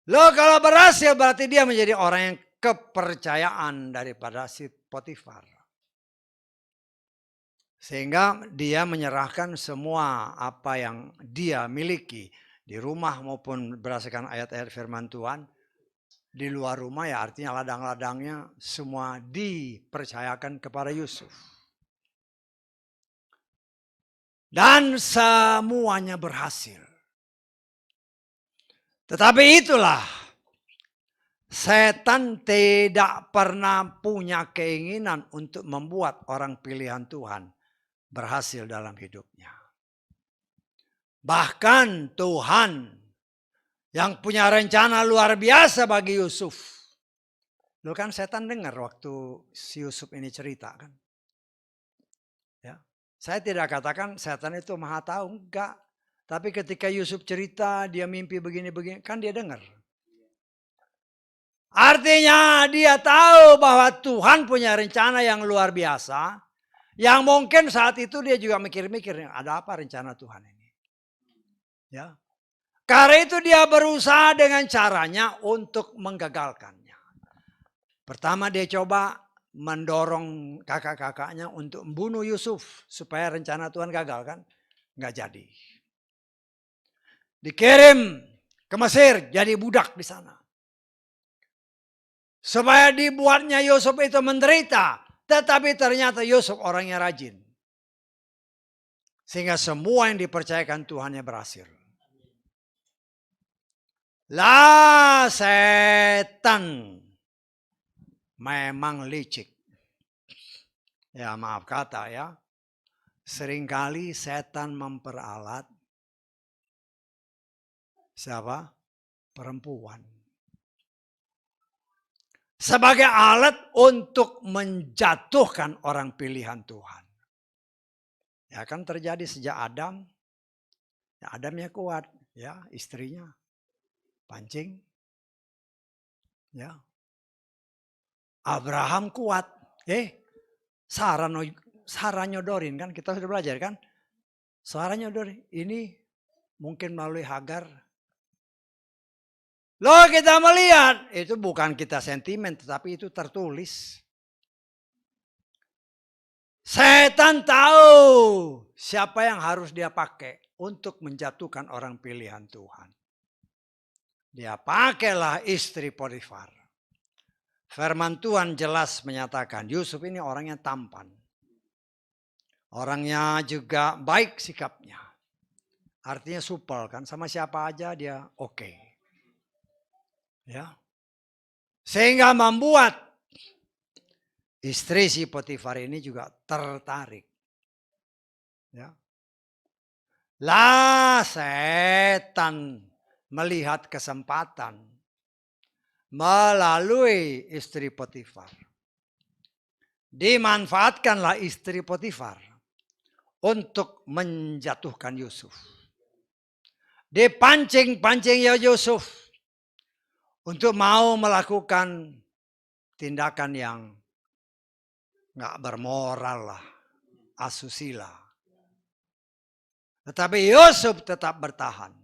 Loh kalau berhasil berarti dia menjadi orang yang kepercayaan daripada si Potifar. Sehingga dia menyerahkan semua apa yang dia miliki di rumah maupun berdasarkan ayat-ayat firman Tuhan. Di luar rumah ya artinya ladang-ladangnya semua dipercayakan kepada Yusuf. Dan semuanya berhasil. Tetapi itulah, setan tidak pernah punya keinginan untuk membuat orang pilihan Tuhan berhasil dalam hidupnya. Bahkan Tuhan yang punya rencana luar biasa bagi Yusuf. Lu kan setan dengar waktu si Yusuf ini cerita kan. Ya. Saya tidak katakan setan itu maha tahu, enggak. Tapi ketika Yusuf cerita, dia mimpi begini-begini, kan dia dengar. Artinya dia tahu bahwa Tuhan punya rencana yang luar biasa. Yang mungkin saat itu dia juga mikir-mikir, ada apa rencana Tuhan ini. Ya. Karena itu dia berusaha dengan caranya untuk menggagalkannya. Pertama dia coba mendorong kakak-kakaknya untuk membunuh Yusuf. Supaya rencana Tuhan gagal kan. Nggak jadi. Dikirim ke Mesir jadi budak di sana. Supaya dibuatnya Yusuf itu menderita. Tetapi ternyata Yusuf orangnya rajin. Sehingga semua yang dipercayakan Tuhannya berhasil. Lah setan memang licik. Ya maaf kata ya. Seringkali setan memperalat siapa? Perempuan. Sebagai alat untuk menjatuhkan orang pilihan Tuhan. Ya kan terjadi sejak Adam. Ya Adamnya kuat. Ya istrinya pancing. Ya. Abraham kuat. Sarah nyodorin kan. Kita sudah belajar kan. Sarah nyodorin. Ini mungkin melalui Hagar. Loh kita melihat, itu bukan kita sentimen, tetapi itu tertulis. Setan tahu siapa yang harus dia pakai untuk menjatuhkan orang pilihan Tuhan. Dia pakailah istri Potifar. Firman Tuhan jelas menyatakan Yusuf ini orangnya tampan. Orangnya juga baik sikapnya. Artinya supel kan, sama siapa aja dia oke. Ya. Sehingga membuat istri si Potifar ini juga tertarik. Ya. Lah setan melihat kesempatan melalui istri Potifar. Dimanfaatkanlah istri Potifar untuk menjatuhkan Yusuf. Dipancing-pancing ya Yusuf untuk mau melakukan tindakan yang nggak bermoral lah, asusila. Tetapi Yusuf tetap bertahan.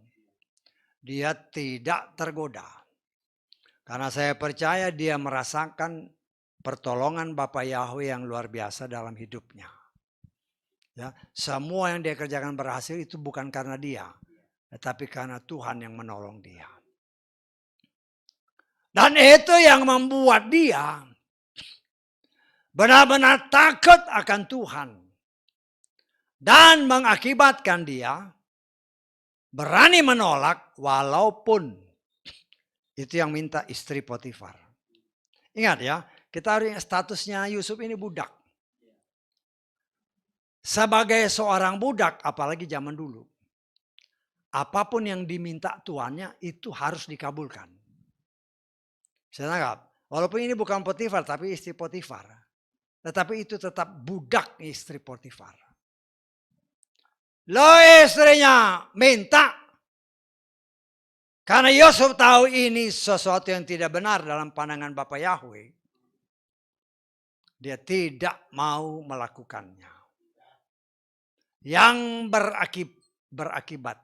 Dia tidak tergoda. Karena saya percaya dia merasakan pertolongan Bapa Yahweh yang luar biasa dalam hidupnya. Ya, semua yang dia kerjakan berhasil itu bukan karena dia, tetapi karena Tuhan yang menolong dia. Dan itu yang membuat dia benar-benar takut akan Tuhan. Dan mengakibatkan dia berani menolak walaupun itu yang minta istri Potifar. Ingat ya, kita harus statusnya Yusuf ini budak. Sebagai seorang budak, apalagi zaman dulu. Apapun yang diminta tuannya itu harus dikabulkan. Saya tangkap, walaupun ini bukan Potifar tapi istri Potifar. Tetapi itu tetap budak istri Potifar. Lo istrinya minta. Karena Yusuf tahu ini sesuatu yang tidak benar dalam pandangan Bapa Yahweh. Dia tidak mau melakukannya. Yang berakibat.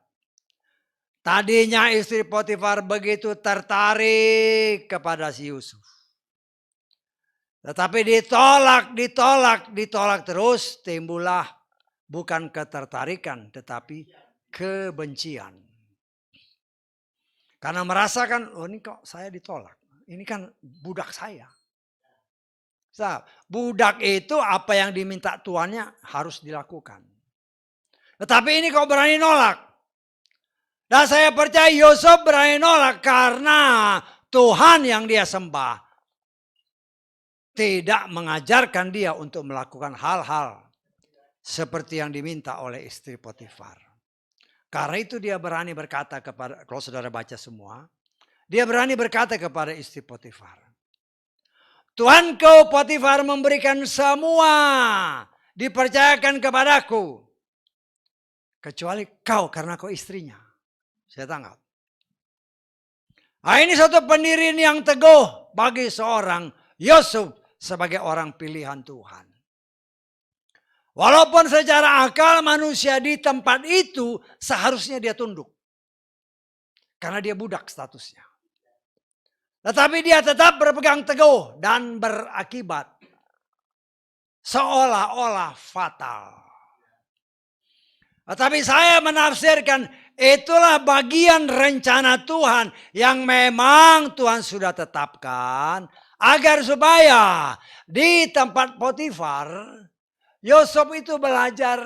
Tadinya istri Potifar begitu tertarik kepada si Yusuf. Tetapi ditolak terus, timbullah bukan ketertarikan tetapi kebencian. Karena merasakan, oh ini kok saya ditolak. Ini kan budak saya. Budak itu apa yang diminta tuannya harus dilakukan. Tetapi ini kok berani nolak. Dan saya percaya Yusuf berani nolak karena Tuhan yang dia sembah tidak mengajarkan dia untuk melakukan hal-hal seperti yang diminta oleh istri Potifar. Karena itu dia berani berkata kepada, kalau saudara baca semua, dia berani berkata kepada istri Potifar. Tuanku Potifar memberikan semua, dipercayakan kepadaku. Kecuali kau karena kau istrinya. Saya tangkap. Nah, ini satu pendirian yang teguh bagi seorang Yusuf sebagai orang pilihan Tuhan. Walaupun secara akal manusia di tempat itu seharusnya dia tunduk. Karena dia budak statusnya. Tetapi dia tetap berpegang teguh dan berakibat seolah-olah fatal. Tetapi saya menafsirkan itulah bagian rencana Tuhan yang memang Tuhan sudah tetapkan. Agar supaya di tempat Potifar, Yusuf itu belajar,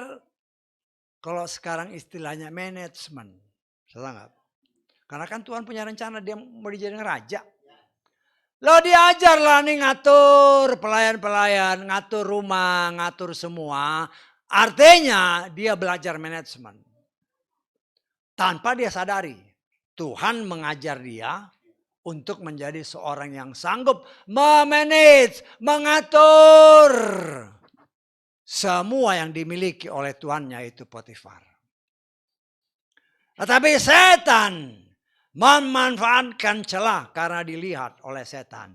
kalau sekarang istilahnya manajemen. Salah nggak? Karena kan Tuhan punya rencana dia mau dijadikan raja. Lo diajarlah nih ngatur pelayan-pelayan, ngatur rumah, ngatur semua. Artinya dia belajar manajemen. Tanpa dia sadari. Tuhan mengajar dia untuk menjadi seorang yang sanggup memanage, mengatur semua yang dimiliki oleh tuannya itu Potifar. Tetapi setan memanfaatkan celah karena dilihat oleh setan.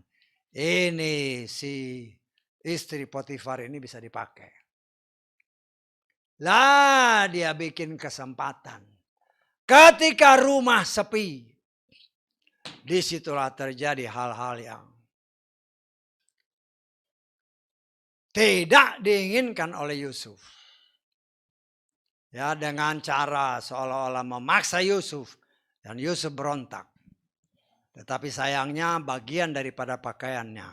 Ini si istri Potifar ini bisa dipakai. Lah dia bikin kesempatan. Ketika rumah sepi, disitulah terjadi hal-hal yang tidak diinginkan oleh Yusuf. Ya, dengan cara seolah-olah memaksa Yusuf. Dan Yusuf berontak. Tetapi sayangnya bagian daripada pakaiannya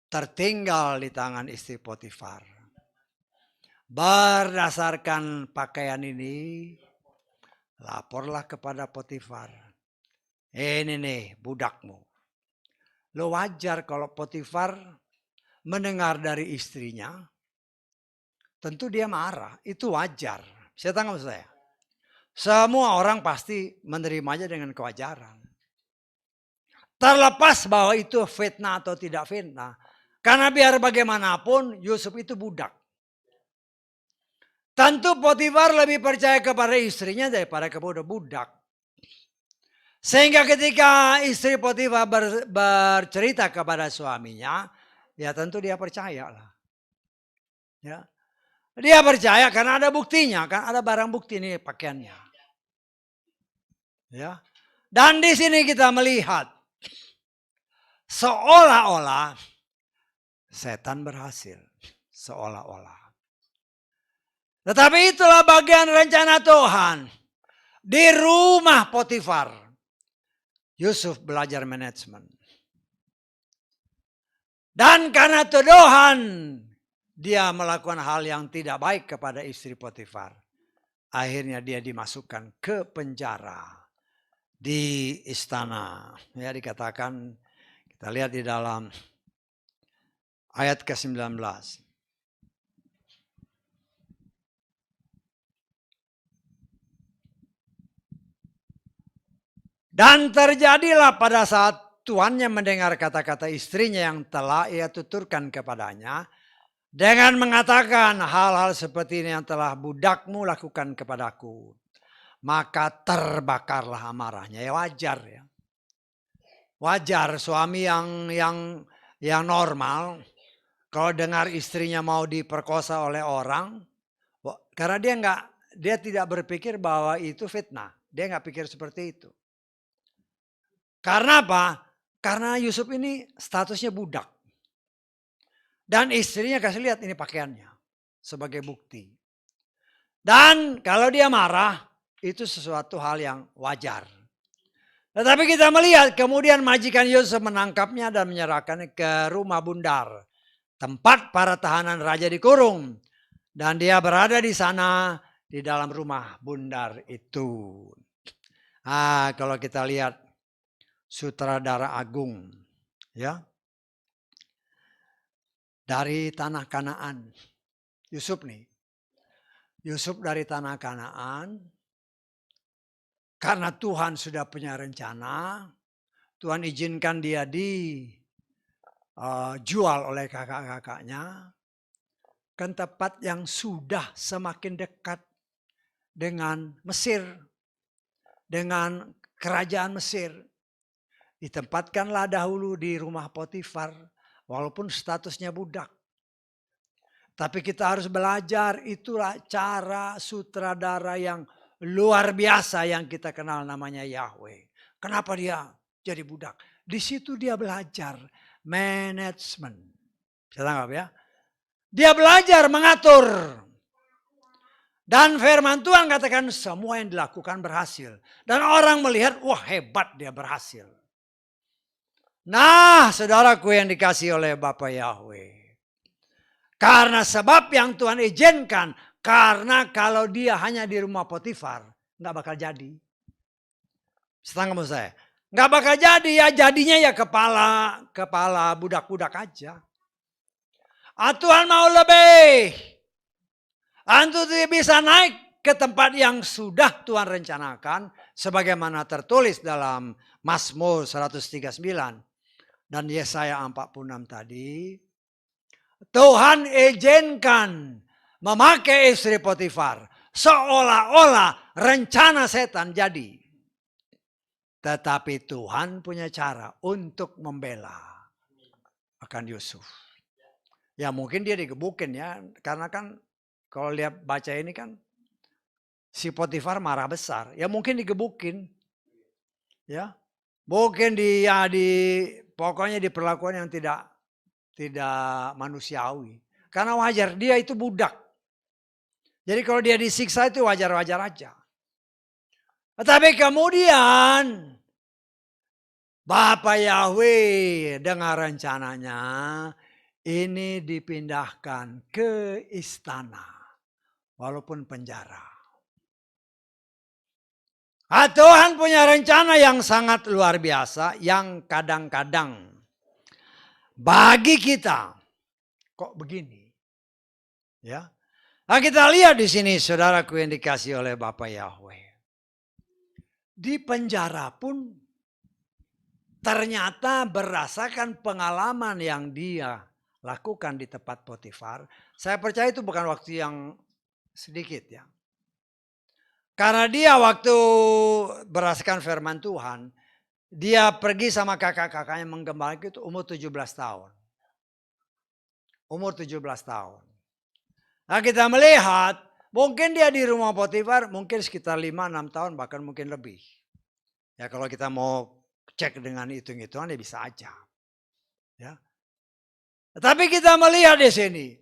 tertinggal di tangan istri Potifar. Berdasarkan pakaian ini, laporlah kepada Potifar. Ini nih budakmu. Lo wajar kalau Potifar mendengar dari istrinya. Tentu dia marah. Itu wajar. Saya tangkap saya. Semua orang pasti menerimanya dengan kewajaran. Terlepas bahwa itu fitnah atau tidak fitnah. Karena biar bagaimanapun Yusuf itu budak. Tentu Potifar lebih percaya kepada istrinya daripada kepada budak. Sehingga ketika istri Potifar bercerita kepada suaminya, ya tentu dia percayalah. Ya. Dia percaya karena ada buktinya, kan ada barang bukti nih pakaiannya. Ya. Dan di sini kita melihat seolah-olah setan berhasil, seolah-olah. Tetapi itulah bagian rencana Tuhan. Di rumah Potifar, Yusuf belajar manajemen. Dan karena tuduhan, dia melakukan hal yang tidak baik kepada istri Potifar. Akhirnya dia dimasukkan ke penjara di istana. Ya, dikatakan, kita lihat di dalam ayat ke-19. Dan terjadilah pada saat tuannya mendengar kata-kata istrinya yang telah ia tuturkan kepadanya, dengan mengatakan hal-hal seperti ini yang telah budakmu lakukan kepadaku, maka terbakarlah amarahnya. Ya wajar ya. Wajar suami yang normal kalau dengar istrinya mau diperkosa oleh orang, karena dia tidak berpikir bahwa itu fitnah. Dia nggak pikir seperti itu. Karena apa? Karena Yusuf ini statusnya budak. Dan istrinya kasih lihat ini pakaiannya sebagai bukti. Dan kalau dia marah, itu sesuatu hal yang wajar. Tetapi kita melihat kemudian majikan Yusuf menangkapnya dan menyerahkannya ke rumah bundar. Tempat para tahanan raja dikurung. Dan dia berada di sana di dalam rumah bundar itu. Kalau kita lihat sutradara agung, ya, dari tanah Kanaan, Yusuf nih, Yusuf dari tanah Kanaan, karena Tuhan sudah punya rencana, Tuhan izinkan dia dijual oleh kakak-kakaknya ke tempat yang sudah semakin dekat dengan Mesir, dengan kerajaan Mesir. Ditempatkanlah dahulu di rumah Potifar, walaupun statusnya budak. Tapi kita harus belajar, itulah cara sutradara yang luar biasa yang kita kenal namanya Yahweh. Kenapa dia jadi budak? Di situ dia belajar manajemen. Bisa tangkap ya? Dia belajar mengatur. Dan firman Tuhan katakan semua yang dilakukan berhasil. Dan orang melihat, wah hebat dia berhasil. Nah, saudaraku yang dikasihi oleh Bapa Yahweh. Karena sebab yang Tuhan izinkan, karena kalau dia hanya di rumah Potifar, nggak bakal jadi. Setengah maksud saya, nggak bakal jadi ya, jadinya ya kepala budak-budak aja. Tuhan mau lebih. Antu bisa naik ke tempat yang sudah Tuhan rencanakan, sebagaimana tertulis dalam Mazmur 139 dan Yesaya 46 tadi. Tuhan izinkan memakai istri Potifar seolah-olah rencana setan jadi. Tetapi Tuhan punya cara untuk membela akan Yusuf. Ya mungkin dia digebukin ya, karena kan kalau lihat baca ini kan si Potifar marah besar. Ya mungkin digebukin. Ya. Mungkin pokoknya diperlakukan yang tidak manusiawi. Karena wajar, dia itu budak. Jadi kalau dia disiksa itu wajar-wajar aja. Tetapi kemudian Bapa Yahweh dengan rencananya ini dipindahkan ke istana. Walaupun penjara. Tuhan punya rencana yang sangat luar biasa. Yang kadang-kadang bagi kita kok begini. Ya. Nah, kita lihat di sini saudaraku yang dikasih oleh Bapa Yahweh. Di penjara pun ternyata berdasarkan pengalaman yang dia lakukan di tempat Potifar. Saya percaya itu bukan waktu yang sedikit ya. Karena dia waktu berdasarkan firman Tuhan, dia pergi sama kakak-kakaknya menggembala itu umur 17 tahun. Umur 17 tahun. Nah, kita melihat mungkin dia di rumah Potifar mungkin sekitar 5-6 tahun bahkan mungkin lebih. Ya kalau kita mau cek dengan hitung-hitungan ya bisa aja. Ya. Tapi kita melihat di sini.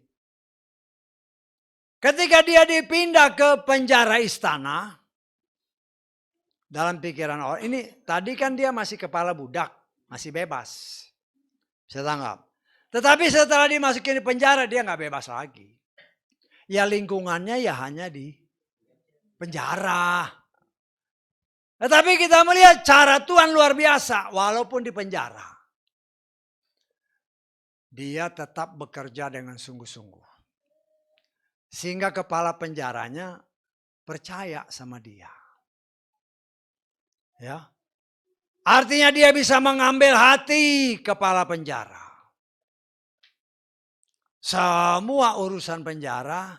Ketika dia dipindah ke penjara istana. Dalam pikiran orang, ini tadi kan dia masih kepala budak. Masih bebas. Saya tanggap. Tetapi setelah dimasukin di penjara dia nggak bebas lagi. Ya lingkungannya ya hanya di penjara. Tetapi kita melihat cara Tuhan luar biasa walaupun di penjara. Dia tetap bekerja dengan sungguh-sungguh. Sehingga kepala penjaranya percaya sama dia. Ya. Artinya dia bisa mengambil hati kepala penjara. Semua urusan penjara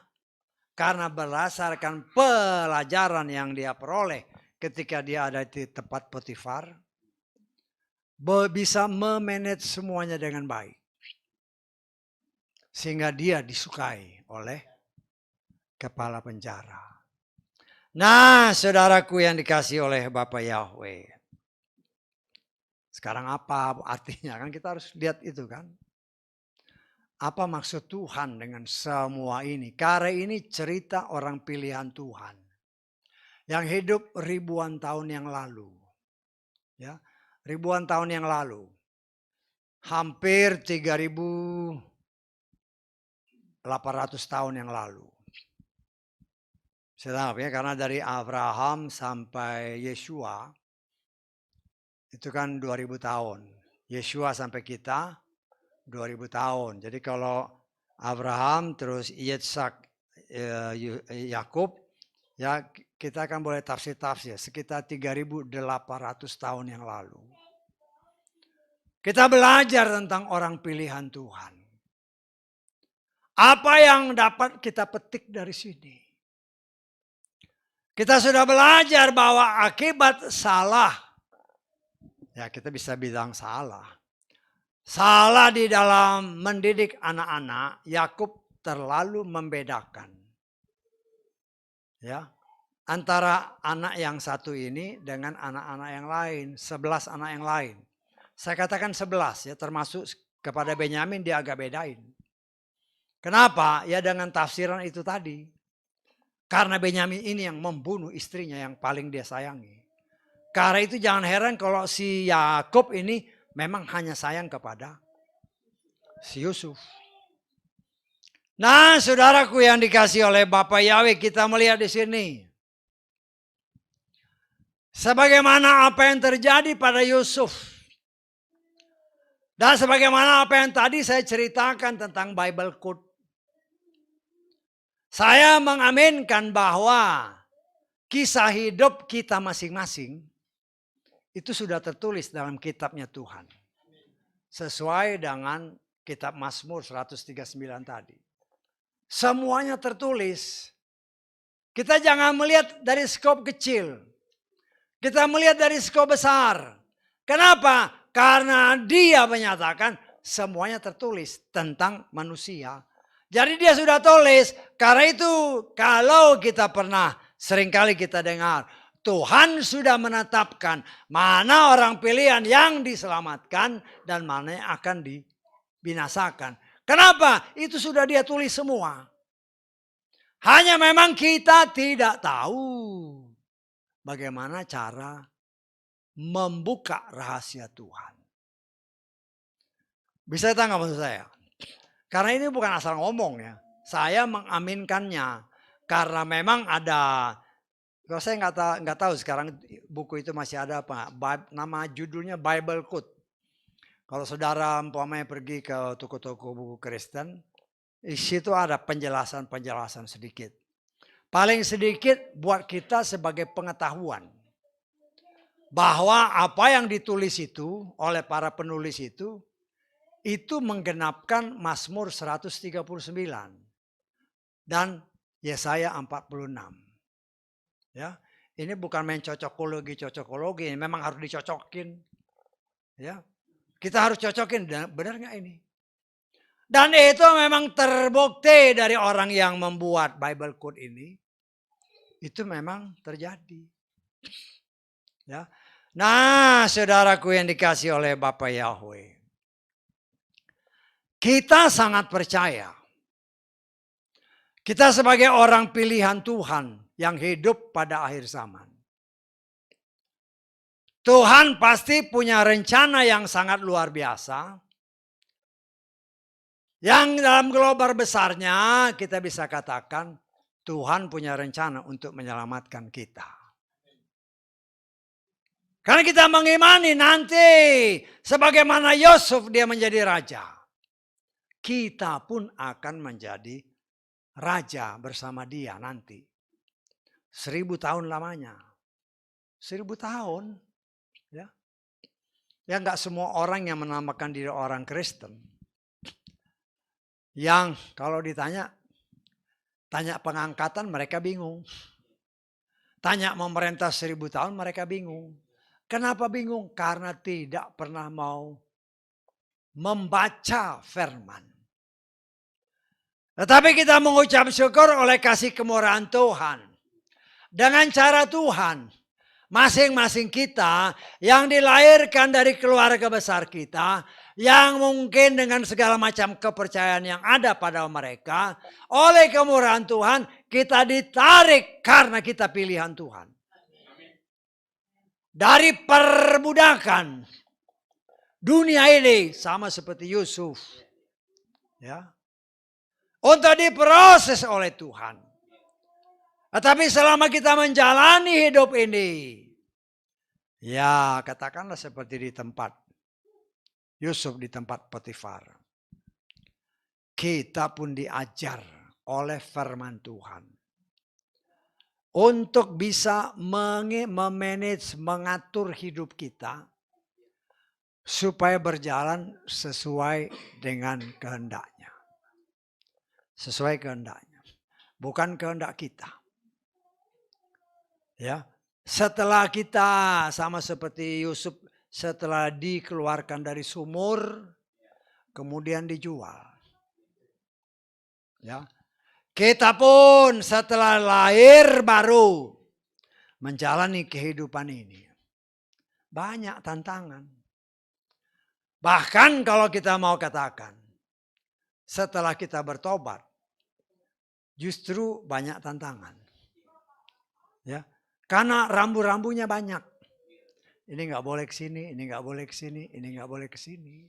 karena berdasarkan pelajaran yang dia peroleh ketika dia ada di tempat Potifar, bisa memanage semuanya dengan baik. Sehingga dia disukai oleh kepala penjara. Nah, saudaraku yang dikasih oleh Bapak Yahweh. Sekarang apa artinya? Kan kita harus lihat itu kan. Apa maksud Tuhan dengan semua ini? Karena ini cerita orang pilihan Tuhan. Yang hidup ribuan tahun yang lalu. Ya, ribuan tahun yang lalu. Hampir 3.800 tahun yang lalu. Sedap ya, karena dari Abraham sampai Yeshua itu kan 2000 tahun. Yeshua sampai kita 2000 tahun. Jadi kalau Abraham terus Ishak, Yakub, ya kita kan boleh tafsir sekitar 3.800 tahun yang lalu. Kita belajar tentang orang pilihan Tuhan. Apa yang dapat kita petik dari sini? Kita sudah belajar bahwa akibat salah, ya kita bisa bilang salah. Salah di dalam mendidik anak-anak, Yakub terlalu membedakan. Ya, antara anak yang satu ini dengan anak-anak yang lain, 11 anak yang lain. Saya katakan 11 ya, termasuk kepada Benyamin dia agak bedain. Kenapa? Ya dengan tafsiran itu tadi. Karena Benyamin ini yang membunuh istrinya yang paling dia sayangi. Karena itu jangan heran kalau si Yakub ini memang hanya sayang kepada si Yusuf. Nah, saudaraku yang dikasih oleh Bapak Yahweh, kita melihat di sini. Sebagaimana apa yang terjadi pada Yusuf. Dan sebagaimana apa yang tadi saya ceritakan tentang Bible Code. Saya mengaminkan bahwa kisah hidup kita masing-masing itu sudah tertulis dalam kitabnya Tuhan. Sesuai dengan kitab Mazmur 139 tadi. Semuanya tertulis. Kita jangan melihat dari skop kecil. Kita melihat dari skop besar. Kenapa? Karena dia menyatakan semuanya tertulis tentang manusia. Jadi dia sudah tulis. Karena itu kalau kita pernah seringkali kita dengar. Tuhan sudah menetapkan mana orang pilihan yang diselamatkan dan mana yang akan dibinasakan. Kenapa? Itu sudah dia tulis semua. Hanya memang kita tidak tahu bagaimana cara membuka rahasia Tuhan. Bisa tangkap maksud saya? Karena ini bukan asal ngomong ya. Saya mengaminkannya. Karena memang ada, kalau saya nggak tahu sekarang buku itu masih ada apa. Nama judulnya Bible Code. Kalau saudara umpamanya pergi ke toko-toko buku Kristen, di situ ada penjelasan-penjelasan sedikit. Paling sedikit buat kita sebagai pengetahuan. Bahwa apa yang ditulis itu oleh para penulis itu menggenapkan Mazmur 139 dan Yesaya 46. Ya, ini bukan main cocokologi, memang harus dicocokin. Ya, kita harus cocokin, benar nggak ini? Dan itu memang terbukti dari orang yang membuat Bible Code ini. Itu memang terjadi. Ya. Nah, saudaraku yang dikasih oleh Bapak Yahweh. Kita sangat percaya. Kita sebagai orang pilihan Tuhan yang hidup pada akhir zaman. Tuhan pasti punya rencana yang sangat luar biasa. Yang dalam global besarnya kita bisa katakan Tuhan punya rencana untuk menyelamatkan kita. Karena kita mengimani nanti sebagaimana Yusuf dia menjadi raja. Kita pun akan menjadi raja bersama dia nanti. 1000 tahun lamanya. 1000 tahun. Ya. Ya enggak semua orang yang menamakan diri orang Kristen. Yang kalau ditanya, tanya pengangkatan mereka bingung. Tanya memerintah 1000 tahun mereka bingung. Kenapa bingung? Karena tidak pernah mau membaca firman. Tetapi kita mengucap syukur oleh kasih kemurahan Tuhan. Dengan cara Tuhan, masing-masing kita yang dilahirkan dari keluarga besar kita, yang mungkin dengan segala macam kepercayaan yang ada pada mereka, oleh kemurahan Tuhan kita ditarik karena kita pilihan Tuhan. Dari perbudakan dunia ini sama seperti Yusuf. Ya. Untuk diproses oleh Tuhan. Tetapi selama kita menjalani hidup ini, ya katakanlah seperti di tempat Yusuf di tempat Potifar. Kita pun diajar oleh firman Tuhan. Untuk bisa memanage, mengatur hidup kita. Supaya berjalan sesuai dengan kehendaknya. Sesuai kehendaknya. Bukan kehendak kita. Ya, setelah kita sama seperti Yusuf setelah dikeluarkan dari sumur, kemudian dijual. Ya, kita pun setelah lahir baru menjalani kehidupan ini. Banyak tantangan. Bahkan kalau kita mau katakan, setelah kita bertobat, justru banyak tantangan. Ya, karena rambu-rambunya banyak. Ini nggak boleh ke sini, ini nggak boleh ke sini, ini nggak boleh ke sini.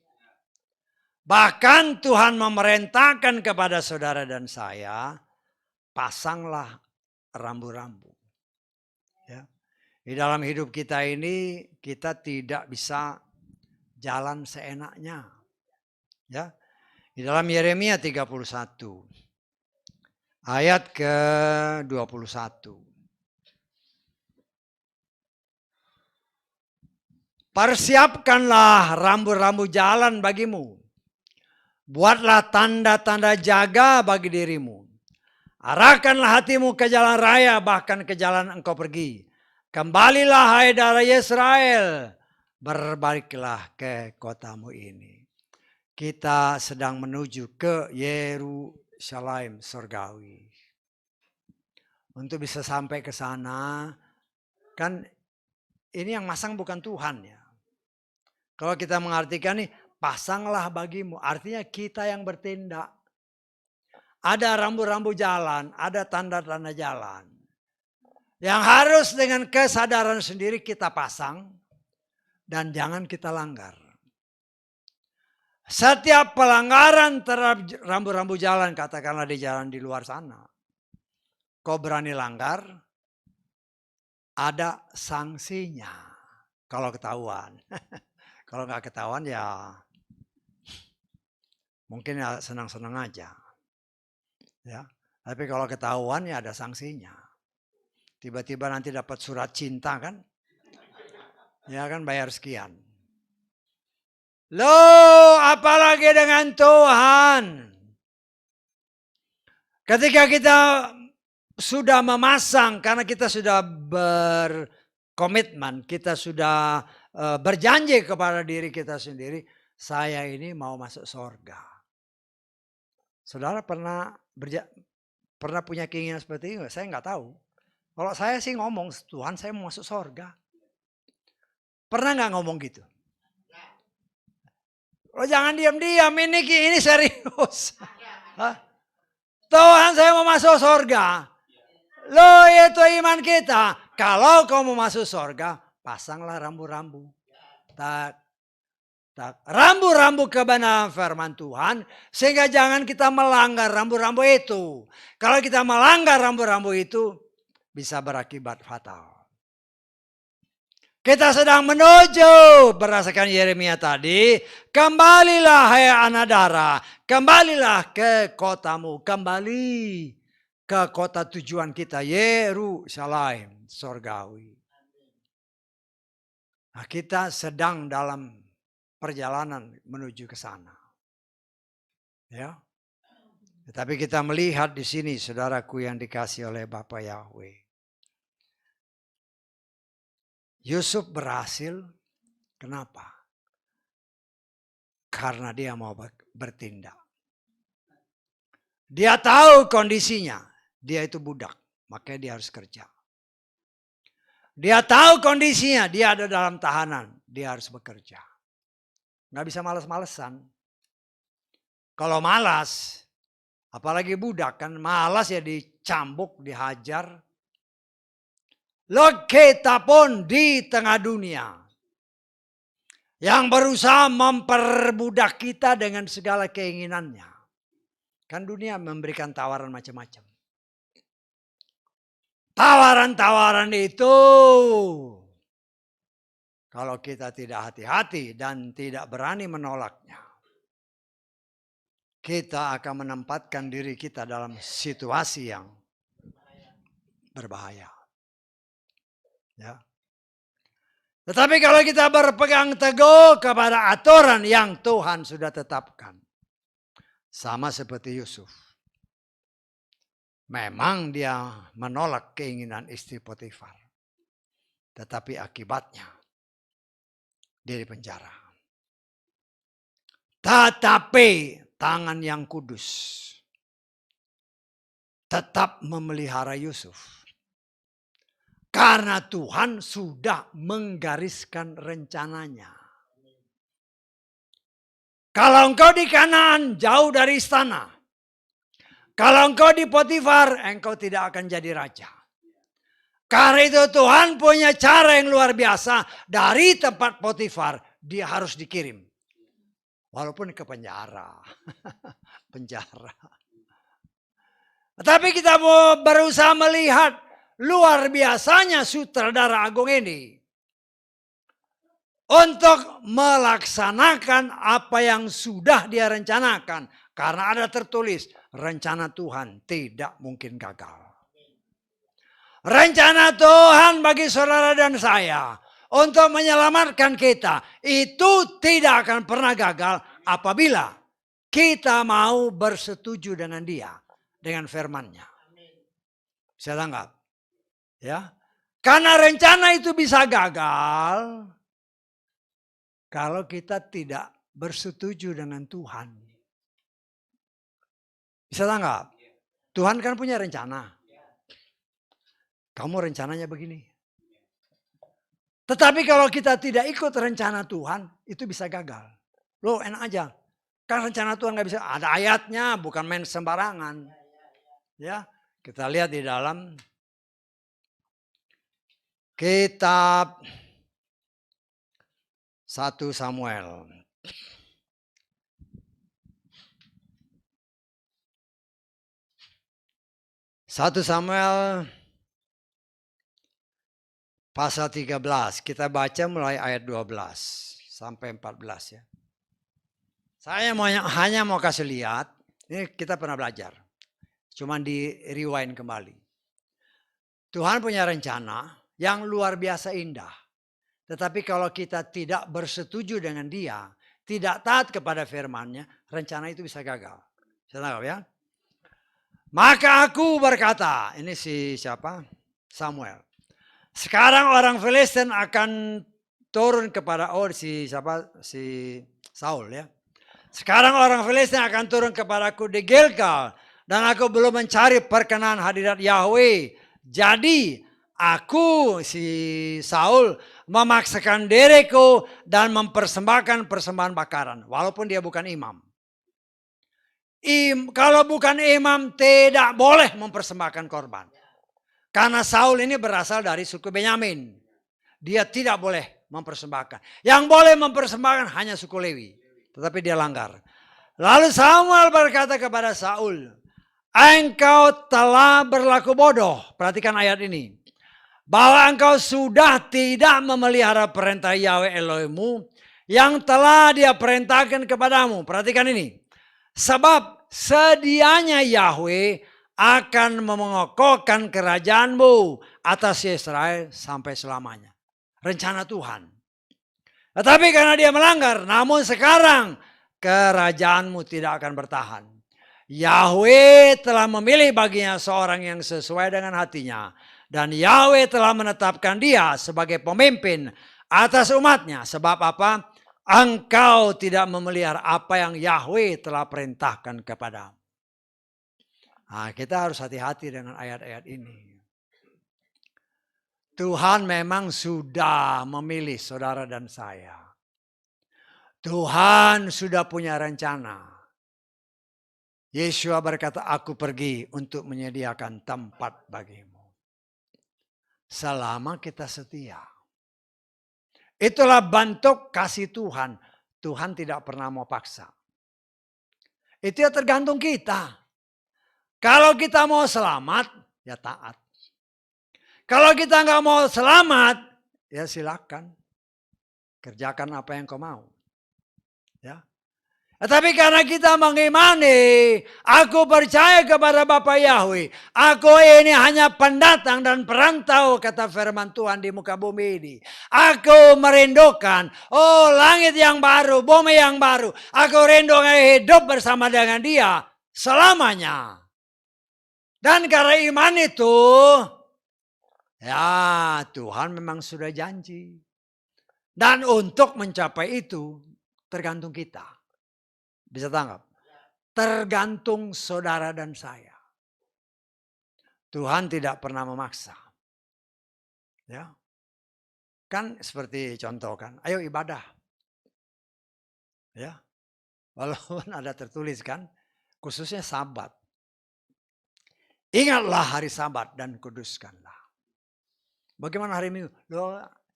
Bahkan Tuhan memerintahkan kepada saudara dan saya, pasanglah rambu-rambu. Ya. Di dalam hidup kita ini kita tidak bisa jalan seenaknya. Ya. Di dalam Yeremia 31 ayat ke-21. Persiapkanlah rambu-rambu jalan bagimu. Buatlah tanda-tanda jaga bagi dirimu. Arahkanlah hatimu ke jalan raya, bahkan ke jalan engkau pergi. Kembalilah hai darah Israel. Berbaliklah ke kotamu ini. Kita sedang menuju ke Yerusalem surgawi. Untuk bisa sampai ke sana, kan ini yang masang bukan Tuhan ya. Kalau kita mengartikan nih, pasanglah bagimu. Artinya kita yang bertindak. Ada rambu-rambu jalan, ada tanda-tanda jalan. Yang harus dengan kesadaran sendiri kita pasang. Dan jangan kita langgar. Setiap pelanggaran terhadap rambu-rambu jalan, katakanlah di jalan di luar sana. Kau berani langgar, ada sanksinya. Kalau ketahuan. Kalau nggak ketahuan ya mungkin ya senang-senang aja. Ya. Tapi kalau ketahuan ya ada sanksinya. Tiba-tiba nanti dapat surat cinta kan. Ya kan bayar sekian. Loh apalagi dengan Tuhan. Ketika kita sudah memasang karena kita sudah berkomitmen. Kita sudah berjanji kepada diri kita sendiri, saya ini mau masuk surga. Saudara pernah punya keinginan seperti itu? Saya nggak tahu. Kalau saya sih ngomong, Tuhan saya mau masuk surga. Pernah nggak ngomong gitu? Oh jangan diam-diam, ini serius. Hah? Tuhan saya mau masuk surga. Lo itu iman kita. Kalau kau mau masuk surga, pasanglah rambu-rambu. Rambu-rambu kebenaran firman Tuhan. Sehingga jangan kita melanggar rambu-rambu itu. Kalau kita melanggar rambu-rambu itu, bisa berakibat fatal. Kita sedang menuju, berdasarkan Yeremia tadi, kembalilah hai anak darah, kembalilah ke kotamu, kembali ke kota tujuan kita, Yerusalem, sorgawi. Nah, kita sedang dalam perjalanan menuju ke sana. Ya. Tetapi kita melihat di sini, saudaraku yang dikasih oleh Bapa Yahweh. Yusuf berhasil, kenapa? Karena dia mau bertindak. Dia tahu kondisinya, dia itu budak, makanya dia harus kerja. Dia tahu kondisinya, dia ada dalam tahanan, dia harus bekerja. Nggak bisa malas-malesan. Kalau malas, apalagi budak kan, malas ya dicambuk, dihajar. Lo kita pun di tengah dunia yang berusaha memperbudak kita dengan segala keinginannya. Kan dunia memberikan tawaran macam-macam. Tawaran-tawaran itu, kalau kita tidak hati-hati dan tidak berani menolaknya, kita akan menempatkan diri kita dalam situasi yang berbahaya. Ya. Tetapi kalau kita berpegang teguh kepada aturan yang Tuhan sudah tetapkan. Sama seperti Yusuf. Memang dia menolak keinginan istri Potifar. Tetapi akibatnya dia di penjara. Tetapi tangan yang kudus tetap memelihara Yusuf. Karena Tuhan sudah menggariskan rencananya. Kalau engkau di Kanaan jauh dari istana. Kalau engkau di Potifar, engkau tidak akan jadi raja. Karena itu Tuhan punya cara yang luar biasa. Dari tempat Potifar, dia harus dikirim. Walaupun ke penjara. Penjara. Tapi kita mau berusaha melihat luar biasanya sutradara agung ini. Untuk melaksanakan apa yang sudah dia rencanakan. Karena ada tertulis, rencana Tuhan tidak mungkin gagal. Rencana Tuhan bagi saudara dan saya untuk menyelamatkan kita itu tidak akan pernah gagal apabila kita mau bersetuju dengan dia, dengan firman-Nya. Bisa tanggap? Ya. Karena rencana itu bisa gagal kalau kita tidak bersetuju dengan Tuhan. Bisa tanggap? Tuhan kan punya rencana. Kamu rencananya begini. Tetapi kalau kita tidak ikut rencana Tuhan, itu bisa gagal. Loh enak aja. Kan rencana Tuhan gak bisa. Ada ayatnya, bukan main sembarangan. Ya, kita lihat di dalam kitab 1 Samuel. 1 Samuel pasal 13. Kita baca mulai ayat 12 sampai 14 ya. Saya hanya mau kasih lihat, ini kita pernah belajar. Cuman di rewind kembali. Tuhan punya rencana yang luar biasa indah. Tetapi kalau kita tidak bersetuju dengan dia, tidak taat kepada firman-Nya, rencana itu bisa gagal. Saya tahu ya. Maka aku berkata, ini si siapa? Samuel. Sekarang orang Filistin akan turun kepada si Saul ya. Sekarang orang Filistin akan turun kepadaku di Gilgal. Dan aku belum mencari perkenan hadirat Yahweh. Jadi aku, si Saul, memaksakan diriku dan mempersembahkan persembahan bakaran. Walaupun dia bukan imam. Kalau bukan imam tidak boleh mempersembahkan korban. Karena Saul ini berasal dari suku Benyamin. Dia tidak boleh mempersembahkan. Yang boleh mempersembahkan hanya suku Lewi. Tetapi dia langgar. Lalu Samuel berkata kepada Saul, engkau telah berlaku bodoh. Perhatikan ayat ini. Bahwa engkau sudah tidak memelihara perintah Yahweh Elohimmu yang telah dia perintahkan kepadamu. Perhatikan ini. Sebab sedianya Yahweh akan mengokohkan kerajaanmu atas Israel sampai selamanya. Rencana Tuhan. Tetapi karena dia melanggar, namun sekarang kerajaanmu tidak akan bertahan. Yahweh telah memilih baginya seorang yang sesuai dengan hatinya. Dan Yahweh telah menetapkan dia sebagai pemimpin atas umatnya. Sebab apa? Engkau tidak memelihara apa yang Yahweh telah perintahkan kepadamu. Nah, kita harus hati-hati dengan ayat-ayat ini. Tuhan memang sudah memilih saudara dan saya. Tuhan sudah punya rencana. Yesua berkata, aku pergi untuk menyediakan tempat bagimu. Selama kita setia. Itulah bentuk kasih Tuhan. Tuhan tidak pernah mau paksa. Itu ya tergantung kita. Kalau kita mau selamat, ya taat. Kalau kita nggak mau selamat, ya silakan. Kerjakan apa yang kau mau. Ya. Tetapi karena kita mengimani, aku percaya kepada Bapa Yahweh. Aku ini hanya pendatang dan perantau, kata firman Tuhan di muka bumi ini. Aku merindukan, langit yang baru, bumi yang baru. Aku rindukan hidup bersama dengan dia selamanya. Dan karena iman itu, ya Tuhan memang sudah janji. Dan untuk mencapai itu, tergantung kita. Bisa tangkap? Tergantung saudara dan saya. Tuhan tidak pernah memaksa. Ya. Kan seperti contoh kan, ayo ibadah. Ya. Walaupun ada tertulis kan, khususnya Sabat. Ingatlah hari Sabat dan kuduskanlah. Bagaimana hari Minggu?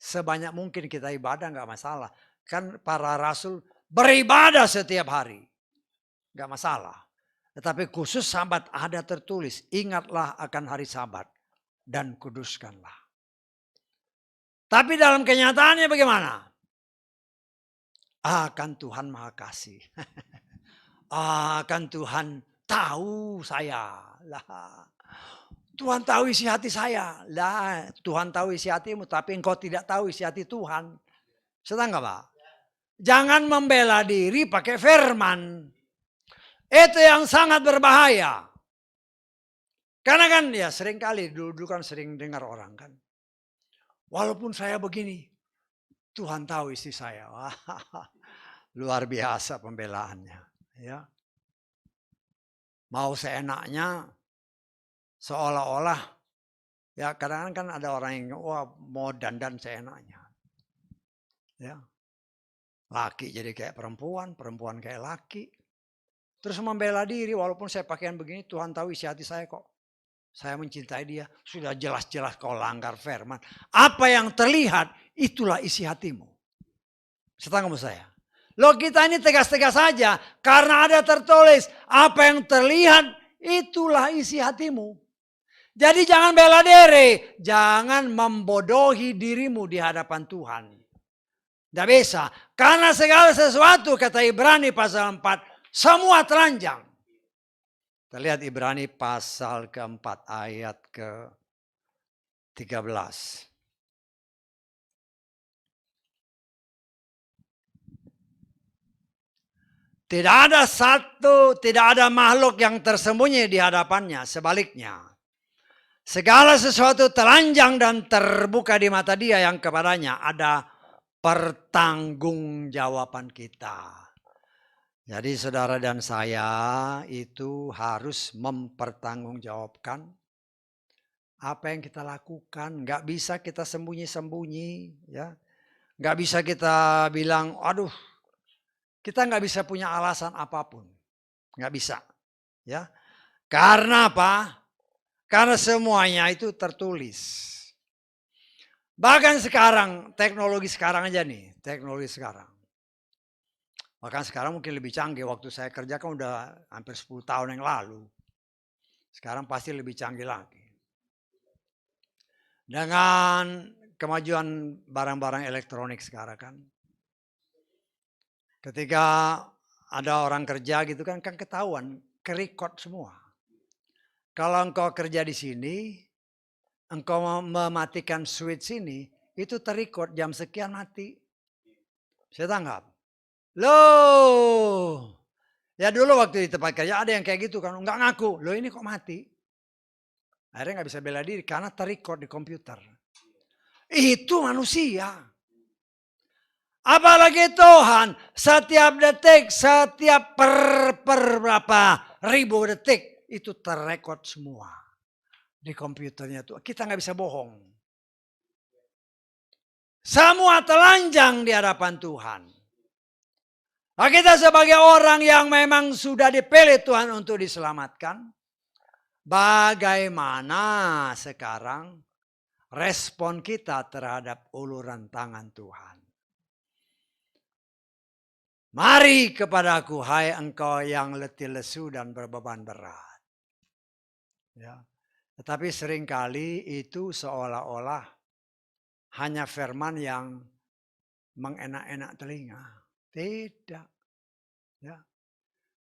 Sebanyak mungkin kita ibadah nggak masalah. Kan para rasul beribadah setiap hari. Gak masalah. Tetapi khusus Sabat ada tertulis. Ingatlah akan hari Sabat. Dan kuduskanlah. Tapi dalam kenyataannya bagaimana? Akan Tuhan Maha Kasih. Akan Tuhan tahu saya. Lah. Tuhan tahu isi hati saya. Lah, Tuhan tahu isi hatimu. Tapi engkau tidak tahu isi hati Tuhan. Sedang gak Pak? Jangan membela diri pakai firman. Itu yang sangat berbahaya. Karena kan ya sering kali dulu kan sering dengar orang kan. Walaupun saya begini, Tuhan tahu isi saya. Wah, luar biasa pembelaannya. Ya. Mau seenaknya seolah-olah. Ya kadang-kadang kan ada orang yang mau dandan seenaknya. Ya. Laki jadi kayak perempuan, perempuan kayak laki. Terus membela diri, walaupun saya pakaian begini, Tuhan tahu isi hati saya kok. Saya mencintai dia, sudah jelas-jelas kau langgar firman. Apa yang terlihat, itulah isi hatimu. Setanggamu saya. Loh kita ini tegas-tegas saja, karena ada tertulis, apa yang terlihat, itulah isi hatimu. Jadi jangan bela diri, jangan membodohi dirimu di hadapan Tuhan. Tidak bisa, karena segala sesuatu, kata Ibrani pasal 4, semua telanjang. Kita lihat Ibrani pasal keempat ayat ke-13. Tidak ada makhluk yang tersembunyi di hadapannya. Sebaliknya, segala sesuatu telanjang dan terbuka di mata dia yang kepadanya ada pertanggungjawaban kita. Jadi saudara dan saya itu harus mempertanggungjawabkan apa yang kita lakukan. Nggak bisa kita sembunyi-sembunyi, ya. Nggak bisa kita bilang, aduh, kita nggak bisa punya alasan apapun. Nggak bisa, ya. Karena apa? Karena semuanya itu tertulis. Bahkan sekarang, teknologi sekarang aja nih, teknologi sekarang. Bahkan sekarang mungkin lebih canggih, waktu saya kerja kan udah hampir 10 tahun yang lalu. Sekarang pasti lebih canggih lagi. Dengan kemajuan barang-barang elektronik sekarang kan. Ketika ada orang kerja gitu kan ketahuan, ke-record semua. Kalau engkau kerja di sini, engkau mematikan switch ini, itu ter-record jam sekian mati. Saya tanggap. Loh, ya dulu waktu di tempat kerja ada yang kayak gitu kan, nggak ngaku. Loh ini kok mati? Akhirnya nggak bisa bela diri karena ter-record di komputer. Itu manusia. Apalagi Tuhan, setiap detik, setiap per berapa ribu detik, itu terrekod semua di komputernya tuh. Kita nggak bisa bohong. Semua telanjang di hadapan Tuhan. Nah, kita sebagai orang yang memang sudah dipilih Tuhan untuk diselamatkan, bagaimana sekarang respon kita terhadap uluran tangan Tuhan? Mari kepadaku, hai engkau yang letih lesu dan berbeban berat. Ya. Tetapi seringkali itu seolah-olah hanya firman yang mengenak-enak telinga. Tidak. Ya.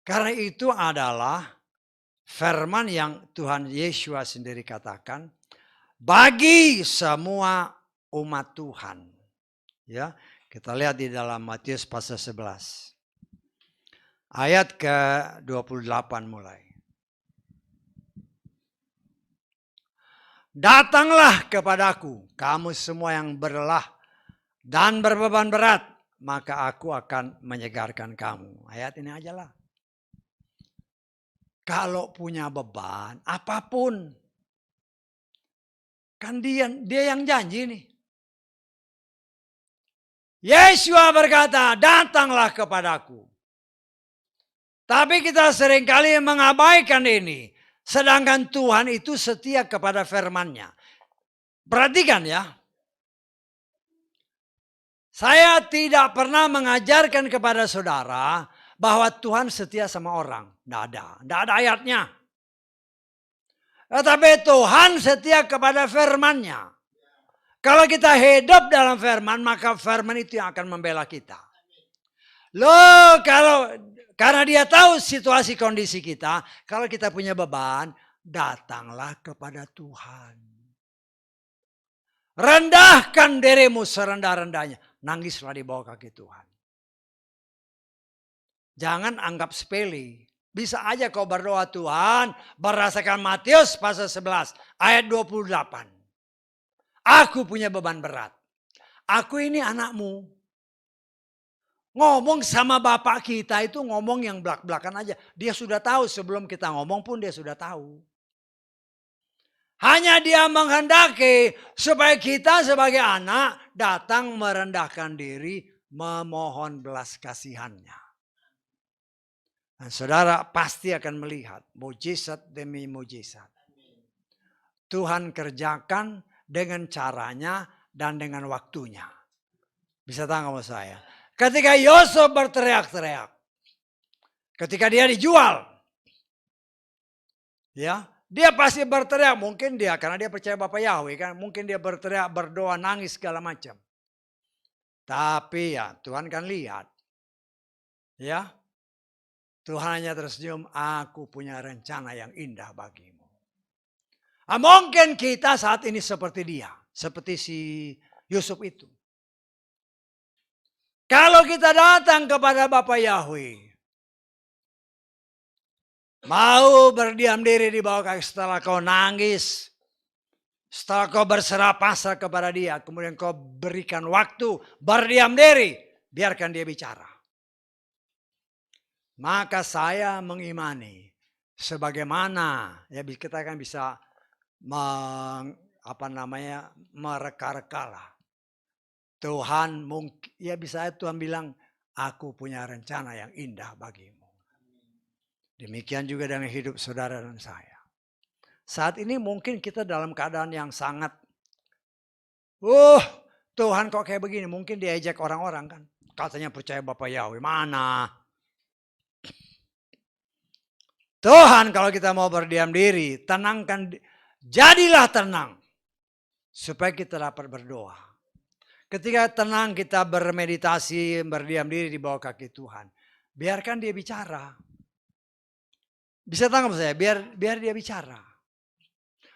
Karena itu adalah firman yang Tuhan Yesus sendiri katakan bagi semua umat Tuhan. Ya, kita lihat di dalam Matius pasal 11. Ayat ke-28 mulai. Datanglah kepadaku, kamu semua yang berlelah dan berbeban berat, maka aku akan menyegarkan kamu. Ayat ini aja lah. Kalau punya beban, apapun. Kan dia yang janji nih. Yesus berkata, datanglah kepadaku. Tapi kita seringkali mengabaikan ini. Sedangkan Tuhan itu setia kepada firman-Nya. Perhatikan ya. Saya tidak pernah mengajarkan kepada saudara bahwa Tuhan setia sama orang. Tidak ada ayatnya. Tetapi Tuhan setia kepada firman-Nya. Kalau kita hidup dalam firman, maka firman itu yang akan membela kita. Loh, karena dia tahu situasi kondisi kita, kalau kita punya beban, datanglah kepada Tuhan. Rendahkan dirimu serendah-rendahnya. Nangislah di bawah kaki Tuhan. Jangan anggap sepele. Bisa aja kau berdoa, Tuhan, berdasarkan Matius pasal 11 ayat 28. Aku punya beban berat. Aku ini anakmu. Ngomong sama bapak kita itu ngomong yang belak-belakan aja. Dia sudah tahu sebelum kita ngomong pun dia sudah tahu. Hanya dia menghendaki supaya kita sebagai anak datang merendahkan diri, memohon belas kasihannya. Dan saudara pasti akan melihat mujizat demi mujizat. Tuhan kerjakan dengan caranya dan dengan waktunya. Bisa tahu sama saya. Ketika Yosef berteriak-teriak. Ketika dia dijual. Ya, dia pasti berteriak. Mungkin dia, karena dia percaya Bapak Yahweh kan. Mungkin dia berteriak, berdoa, nangis segala macam. Tapi ya Tuhan kan lihat. Ya, Tuhan hanya tersenyum, aku punya rencana yang indah bagimu. Mungkin kita saat ini seperti dia. Seperti si Yusuf itu. Kalau kita datang kepada Bapak Yahweh. Mau berdiam diri di bawah kaki setelah kau nangis. Setelah kau berserah pasrah kepada dia. Kemudian kau berikan waktu berdiam diri. Biarkan dia bicara. Maka saya mengimani sebagaimana ya kita kan bisa mereka-reka lah. Tuhan mungkin ya bisa Tuhan bilang, aku punya rencana yang indah bagimu. Demikian juga dengan hidup saudara dan saya. Saat ini mungkin kita dalam keadaan yang sangat, Tuhan kok kayak begini. Mungkin diajak orang-orang kan. Katanya percaya Bapak Yahweh. Mana? Tuhan kalau kita mau berdiam diri, tenangkan, jadilah tenang. Supaya kita dapat berdoa. Ketika tenang kita bermeditasi, berdiam diri di bawah kaki Tuhan. Biarkan dia bicara. Bisa tangkap saya, biar dia bicara.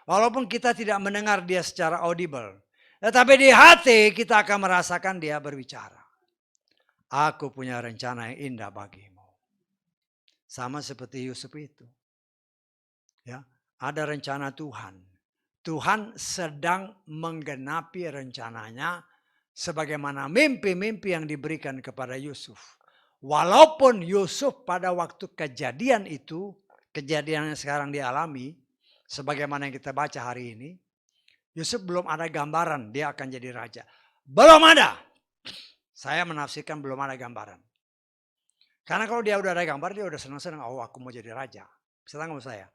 Walaupun kita tidak mendengar dia secara audible. Tetapi di hati kita akan merasakan dia berbicara. Aku punya rencana yang indah bagimu. Sama seperti Yusuf itu. Ya, ada rencana Tuhan. Tuhan sedang menggenapi rencananya sebagaimana mimpi-mimpi yang diberikan kepada Yusuf. Walaupun Yusuf pada waktu kejadian itu, kejadian yang sekarang dialami, sebagaimana yang kita baca hari ini, Yusuf belum ada gambaran dia akan jadi raja. Belum ada. Saya menafsirkan belum ada gambaran. Karena kalau dia udah ada gambar, dia udah senang-senang, oh aku mau jadi raja. Bisa tanggung saya.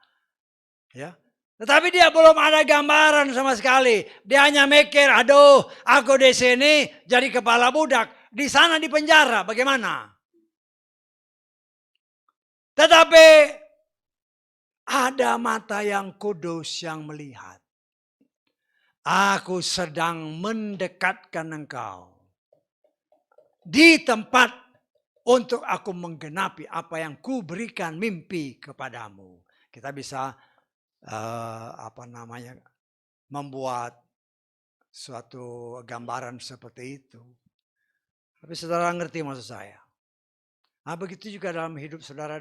Ya. Tetapi dia belum ada gambaran sama sekali. Dia hanya mikir, aduh aku di sini jadi kepala budak. Di sana di penjara, bagaimana? Tetapi ada mata yang kudus yang melihat. Aku sedang mendekatkan engkau. Di tempat untuk aku menggenapi apa yang ku berikan mimpi kepadamu. Kita bisa membuat suatu gambaran seperti itu. Tapi saudara ngerti maksud saya. Nah, begitu juga dalam hidup saudara.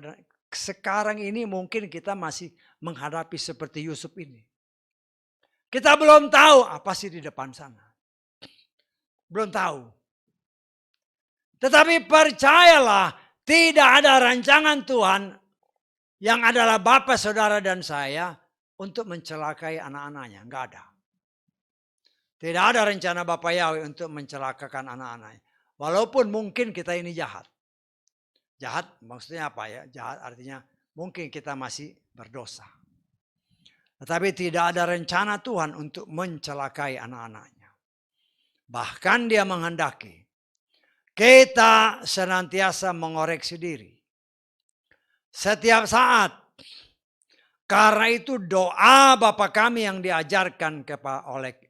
Sekarang ini mungkin kita masih menghadapi seperti Yusuf ini. Kita belum tahu apa sih di depan sana. Belum tahu. Tetapi percayalah, tidak ada rancangan Tuhan yang adalah Bapa, saudara dan saya untuk mencelakai anak-anaknya. Enggak ada. Tidak ada rencana Bapak Yahweh untuk mencelakakan anak-anaknya. Walaupun mungkin kita ini jahat. Jahat maksudnya apa ya? Jahat artinya mungkin kita masih berdosa. Tetapi tidak ada rencana Tuhan untuk mencelakai anak-anaknya. Bahkan dia menghendaki kita senantiasa mengoreksi diri. Setiap saat. Karena itu doa Bapa kami yang diajarkan oleh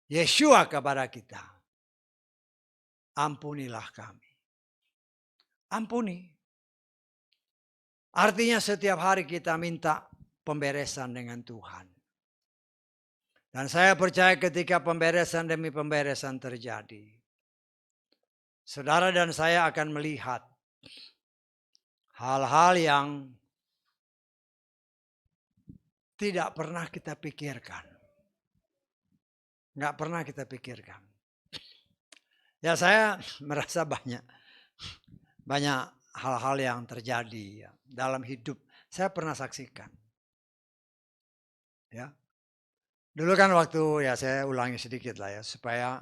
Yeshua kepada kita. Ampunilah kami. Ampuni. Artinya setiap hari kita minta pemberesan dengan Tuhan. Dan saya percaya ketika pemberesan demi pemberesan terjadi, saudara dan saya akan melihat hal-hal yang tidak pernah kita pikirkan. Nggak pernah kita pikirkan. Ya saya merasa banyak hal-hal yang terjadi dalam hidup. Saya pernah saksikan. Ya. Dulu kan waktu saya ulangi sedikit lah ya supaya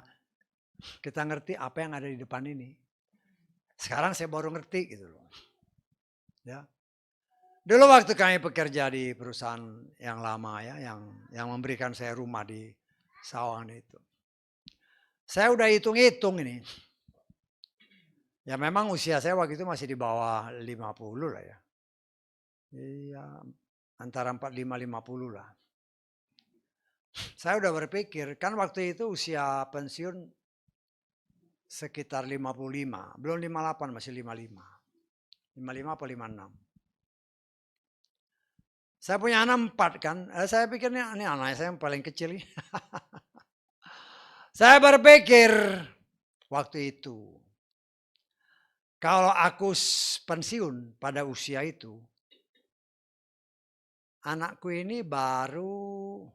kita ngerti apa yang ada di depan ini. Sekarang saya baru ngerti gitu loh. Ya. Dulu waktu kami bekerja di perusahaan yang lama ya, yang memberikan saya rumah di Sawangan itu. Saya udah hitung-hitung ini. Ya memang usia saya waktu itu masih di bawah 50 lah ya. Iya, antara 45-50 lah. Saya udah berpikir, kan waktu itu usia pensiun sekitar 55. Belum 58, masih 55. 55 atau 56. Saya punya anak 4 kan. Saya pikir ini anak saya yang paling kecil. Saya berpikir waktu itu, kalau aku pensiun pada usia itu, anakku ini baru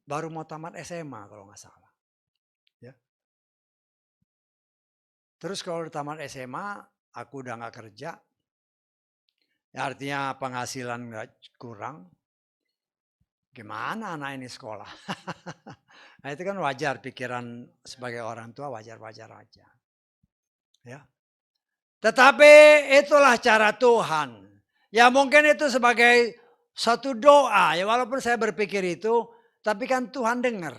mau tamat SMA kalau nggak salah. Ya. Terus kalau tamat SMA, aku udah nggak kerja. artinya penghasilan nggak kurang. Gimana anak ini sekolah? Nah itu kan wajar, pikiran sebagai orang tua wajar-wajar aja. Ya. Tetapi itulah cara Tuhan. Ya mungkin itu sebagai satu doa ya, walaupun saya berpikir itu, tapi kan Tuhan dengar.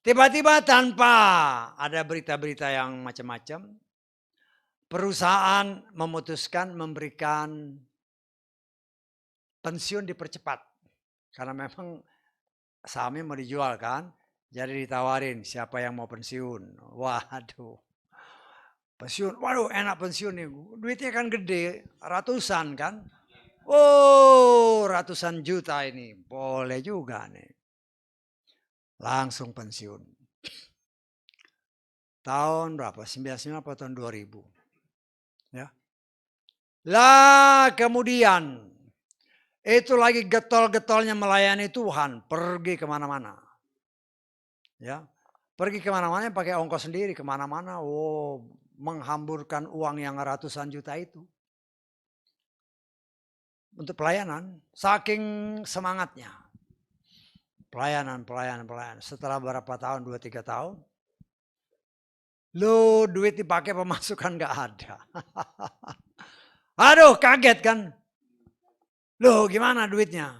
Tiba-tiba tanpa ada berita-berita yang macam-macam, perusahaan memutuskan memberikan pensiun dipercepat. Karena memang sahamnya mau dijual kan, jadi ditawarin siapa yang mau pensiun. Waduh, pensiun, waduh enak pensiun nih, duitnya kan gede, ratusan kan. Oh, ratusan juta ini, boleh juga nih. Langsung pensiun. Tahun berapa? 99 atau tahun 2000. Ya. Lah kemudian, itu lagi getol-getolnya melayani Tuhan, pergi kemana-mana. Ya, pergi kemana-mana pakai ongkos sendiri kemana-mana. Oh, menghamburkan uang yang ratusan juta itu untuk pelayanan, saking semangatnya. Pelayanan. Setelah berapa tahun, 2-3 tahun, lu duit dipakai pemasukan nggak ada. Aduh, kaget kan? Loh, gimana duitnya?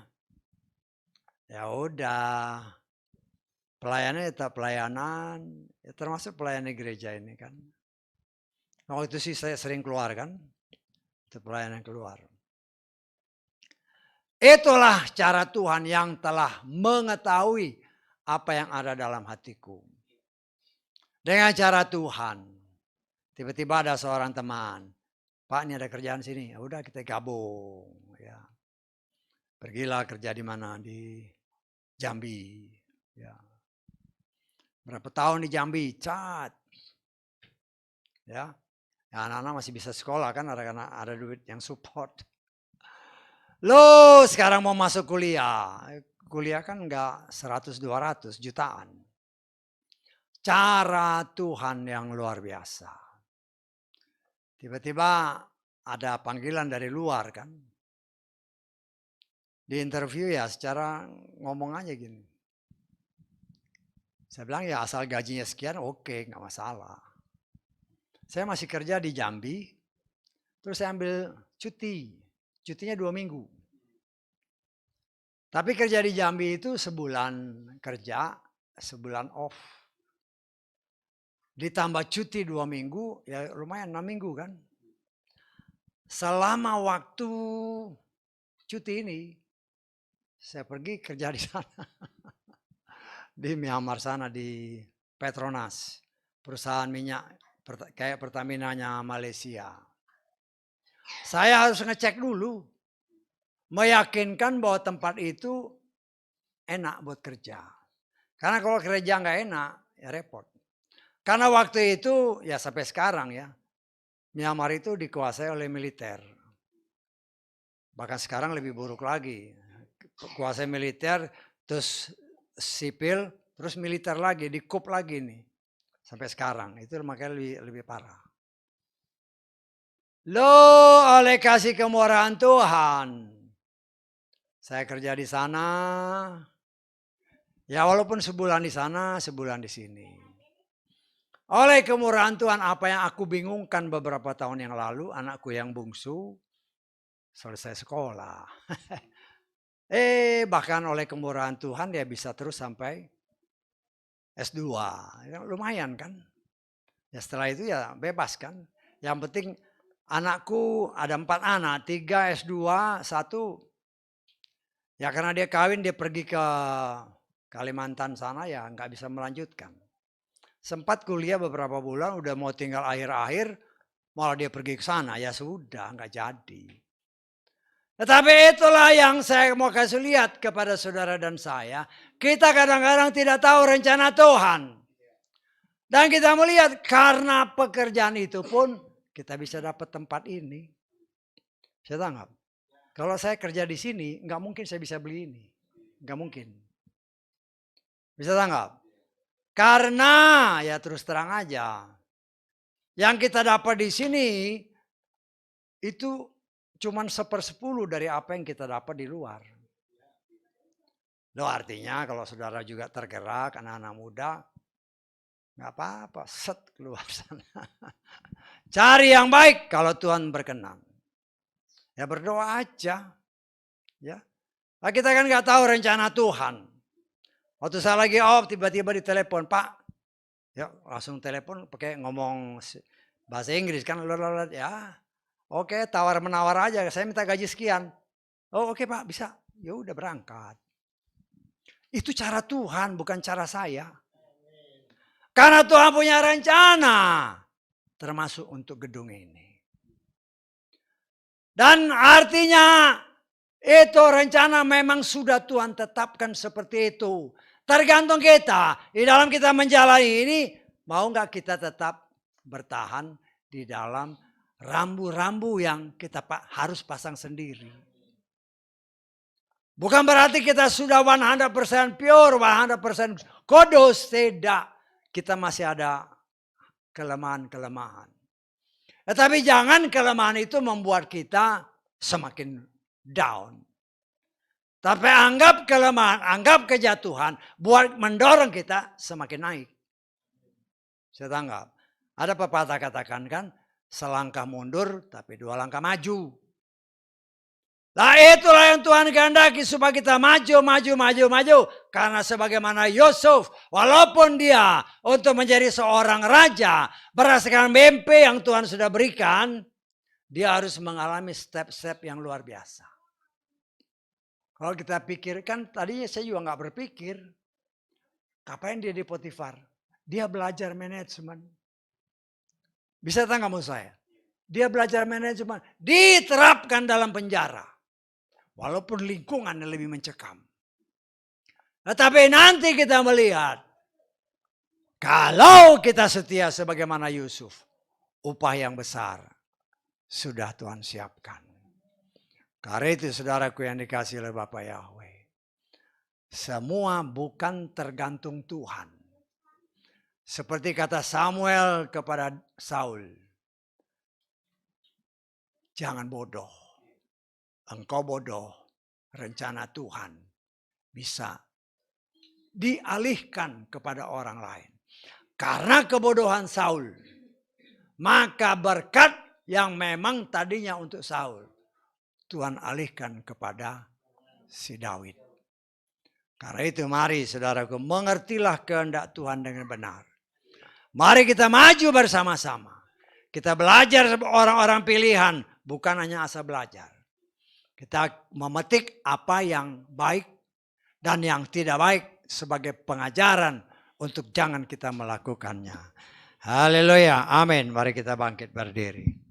Ya udah, pelayanan tetap pelayanan, ya termasuk pelayanan gereja ini kan. Waktu itu sih saya sering keluar kan, itu pelayanan keluar. Itulah cara Tuhan yang telah mengetahui apa yang ada dalam hatiku. Dengan cara Tuhan, tiba-tiba ada seorang teman, Pak ini ada kerjaan sini, ya udah kita gabung. Ya. Pergilah kerja di mana, di Jambi. Ya. Berapa tahun di Jambi, cat. Ya, anak-anak masih bisa sekolah kan, karena ada duit yang support. Lo sekarang mau masuk kuliah. Kuliah kan enggak 100-200 jutaan. Cara Tuhan yang luar biasa. Tiba-tiba ada panggilan dari luar kan. Di interview ya secara ngomong aja gini. Saya bilang ya asal gajinya sekian oke, nggak masalah. Saya masih kerja di Jambi, terus saya ambil cuti. Cutinya 2 minggu. Tapi kerja di Jambi itu sebulan kerja, sebulan off. Ditambah cuti 2 minggu, ya lumayan 6 minggu kan. Selama waktu cuti ini, saya pergi kerja di sana. Di Myanmar sana, di Petronas. Perusahaan minyak kayak Pertamina-nya Malaysia. Saya harus ngecek dulu. Meyakinkan bahwa tempat itu enak buat kerja. Karena kalau kerja nggak enak, ya repot. Karena waktu itu, ya sampai sekarang ya, Myanmar itu dikuasai oleh militer. Bahkan sekarang lebih buruk lagi. Kuasai militer, terus sipil, terus militer lagi, dikup lagi nih. Sampai sekarang, itu makanya lebih parah. Loh, oleh kasih kemurahan Tuhan, saya kerja di sana. Ya walaupun sebulan di sana, sebulan di sini. Oleh kemurahan Tuhan, apa yang aku bingungkan beberapa tahun yang lalu, anakku yang bungsu selesai sekolah. Bahkan oleh kemurahan Tuhan dia bisa terus sampai S2. Lumayan kan. Ya setelah itu ya bebas kan. Yang penting anakku ada 4 anak, 3 S2, 1 ya karena dia kawin dia pergi ke Kalimantan sana ya nggak bisa melanjutkan. Sempat kuliah beberapa bulan udah mau tinggal akhir-akhir malah dia pergi ke sana, ya sudah nggak jadi. Tetapi itulah yang saya mau kasih lihat kepada saudara dan saya. Kita kadang-kadang tidak tahu rencana Tuhan. Dan kita melihat karena pekerjaan itu pun kita bisa dapat tempat ini. Saya tanggap. Kalau saya kerja di sini nggak mungkin saya bisa beli ini. Nggak mungkin. Bisa tanggap? Karena ya terus terang aja. Yang kita dapat di sini itu cuman 1/10 dari apa yang kita dapat di luar. Loh, artinya kalau saudara juga tergerak, anak-anak muda, nggak apa-apa, set keluar sana. Cari yang baik kalau Tuhan berkenan. Ya berdoa aja. Ya. Nah, kita kan nggak tahu rencana Tuhan. Waktu saya lagi off, tiba-tiba ditelepon, Pak. Ya langsung telepon pakai ngomong bahasa Inggris kan. Ya, oke, tawar-menawar aja. Saya minta gaji sekian. Oh oke Pak, bisa. Ya udah berangkat. Itu cara Tuhan, bukan cara saya. Karena Tuhan punya rencana. Termasuk untuk gedung ini. Dan artinya itu rencana memang sudah Tuhan tetapkan seperti itu. Tergantung kita. Di dalam kita menjalani ini. Mau nggak kita tetap bertahan di dalam rambu-rambu yang kita harus pasang sendiri. Bukan berarti kita sudah 100% pure, 100% kudus. Tidak. Kita masih ada kelemahan-kelemahan. Tetapi jangan kelemahan itu membuat kita semakin down. Tapi anggap kelemahan, anggap kejatuhan, buat mendorong kita semakin naik. Saya tanggap. Ada pepatah katakan kan, selangkah mundur tapi 2 langkah maju. Nah itulah yang Tuhan kehendaki supaya kita maju. Karena sebagaimana Yusuf, walaupun dia untuk menjadi seorang raja, berdasarkan mimpi yang Tuhan sudah berikan, dia harus mengalami step-step yang luar biasa. Kalau kita pikirkan, tadinya saya juga nggak berpikir, ngapain dia di Potifar? Dia belajar manajemen. Bisa tahu nggak mau saya? Dia belajar manajemen, diterapkan dalam penjara. Walaupun lingkungan yang lebih mencekam. Tetapi nanti kita melihat, kalau kita setia sebagaimana Yusuf, upah yang besar sudah Tuhan siapkan. Karena itu saudaraku yang dikasih oleh Bapak Yahweh, semua bukan tergantung Tuhan. Seperti kata Samuel kepada Saul, jangan bodoh. Engkau bodoh, rencana Tuhan bisa dialihkan kepada orang lain. Karena kebodohan Saul, maka berkat yang memang tadinya untuk Saul, Tuhan alihkan kepada si Daud. Karena itu mari saudaraku, mengertilah kehendak Tuhan dengan benar. Mari kita maju bersama-sama. Kita belajar orang-orang pilihan, bukan hanya asal belajar. Kita memetik apa yang baik dan yang tidak baik sebagai pengajaran untuk jangan kita melakukannya. Haleluya, amin. Mari kita bangkit berdiri.